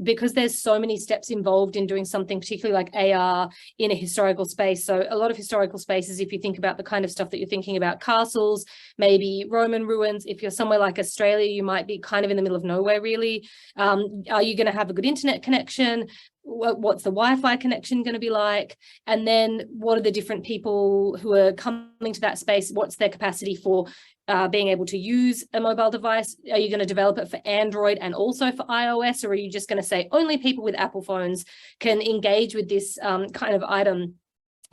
because there's so many steps involved in doing something, particularly like AR in a historical space. So a lot of historical spaces, if you think about the kind of stuff that you're thinking about, castles, maybe Roman ruins, if you're somewhere like Australia, you might be kind of in the middle of nowhere, really. Are you going to have a good internet connection? What's the Wi-Fi connection going to be like? And then what are the different people who are coming to that space? What's their capacity for being able to use a mobile device? Are you going to develop it for Android and also for iOS? Or are you just going to say only people with Apple phones can engage with this kind of item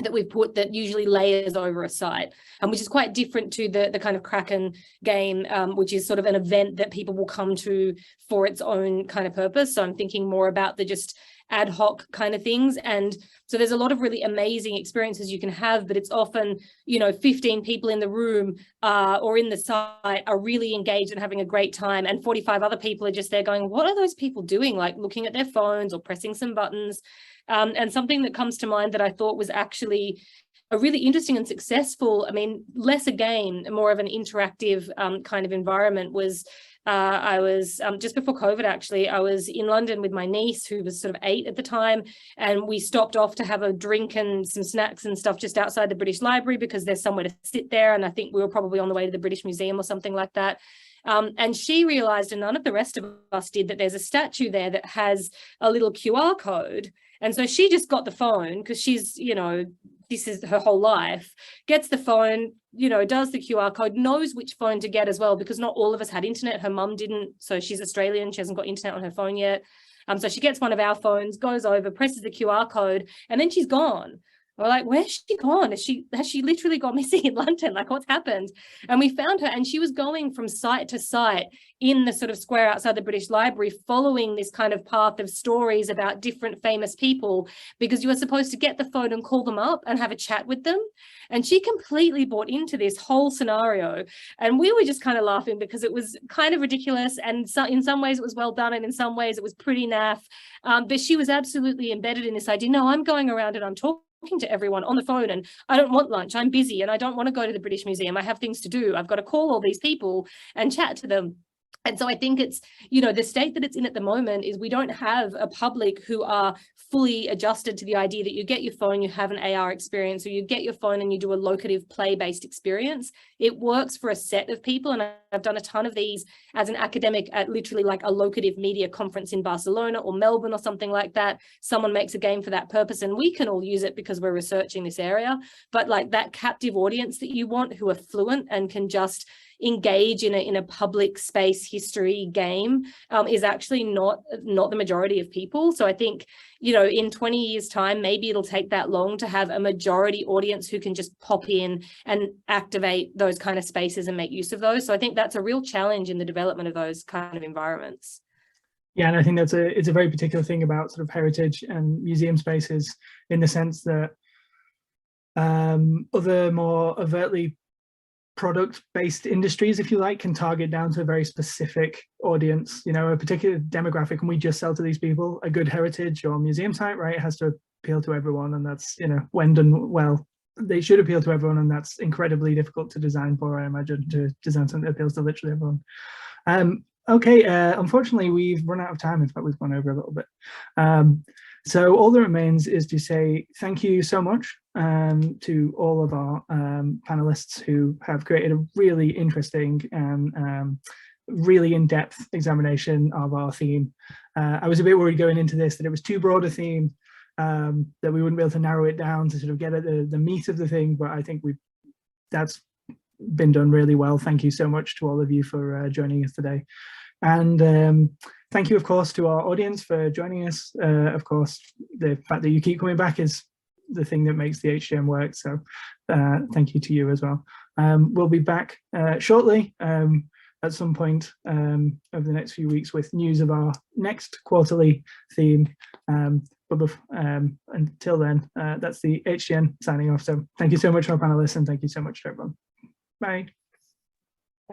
that we've put that usually layers over a site, and which is quite different to the kind of Kraken game, which is sort of an event that people will come to for its own kind of purpose. So I'm thinking more about the just ad hoc kind of things. And so there's a lot of really amazing experiences you can have, but it's often, 15 people in the room or in the site are really engaged and having a great time, and 45 other people are just there going, what are those people doing? Like looking at their phones or pressing some buttons. And something that comes to mind that I thought was actually a really interesting and successful, less a game, more of an interactive kind of environment was I was just before COVID, actually, I was in London with my niece, who was sort of 8 at the time, and we stopped off to have a drink and some snacks and stuff just outside the British Library because there's somewhere to sit there. And I think we were probably on the way to the British Museum or something like that. And she realized, and none of the rest of us did, that there's a statue there that has a little QR code. And so she just got the phone because she's, this is her whole life, gets the phone, does the QR code, knows which phone to get as well, because not all of us had internet. Her mum didn't. So she's Australian. She hasn't got internet on her phone yet. So she gets one of our phones, goes over, presses the QR code, and then she's gone. We're like, where's she gone? Has she literally gone missing in London? Like, what's happened? And we found her, and she was going from site to site in the sort of square outside the British Library, following this kind of path of stories about different famous people, because you were supposed to get the phone and call them up and have a chat with them. And she completely bought into this whole scenario. And we were just kind of laughing because it was kind of ridiculous. And so in some ways it was well done, and in some ways it was pretty naff. But she was absolutely embedded in this idea. No, I'm going around and I'm talking to everyone on the phone, and I don't want lunch. I'm busy and I don't want to go to the British Museum. I have things to do. I've got to call all these people and chat to them. And so I think it's, the state that it's in at the moment is we don't have a public who are fully adjusted to the idea that you get your phone, you have an AR experience, or you get your phone and you do a locative play-based experience. It works for a set of people. And I've done a ton of these as an academic at literally like a locative media conference in Barcelona or Melbourne or something like that. Someone makes a game for that purpose and we can all use it because we're researching this area. But like that captive audience that you want, who are fluent and can just engage in a public space history game, is actually not the majority of people. So I think, in 20 years time, maybe it'll take that long to have a majority audience who can just pop in and activate those kind of spaces and make use of those. So I think that's a real challenge in the development of those kind of environments. Yeah, and I think it's a very particular thing about sort of heritage and museum spaces, in the sense that other more overtly product-based industries, if you like, can target down to a very specific audience, a particular demographic, and we just sell to these people. A good heritage or museum site, right, has to appeal to everyone, and that's, when done well, they should appeal to everyone, and that's incredibly difficult to design for, I imagine, to design something that appeals to literally everyone. Okay, unfortunately, we've run out of time. In fact, we've gone over a little bit. So all that remains is to say thank you so much to all of our panelists who have created a really interesting and really in-depth examination of our theme. I was a bit worried going into this that it was too broad a theme, that we wouldn't be able to narrow it down to sort of get at the meat of the thing, but I think that's been done really well. Thank you so much to all of you for joining us today. And thank you, of course, to our audience for joining us. Of course, the fact that you keep coming back is the thing that makes the HGN work. So thank you to you as well. We'll be back shortly at some point over the next few weeks with news of our next quarterly theme. But until then, that's the HGN signing off. So thank you so much to our panelists, and thank you so much to everyone. Bye.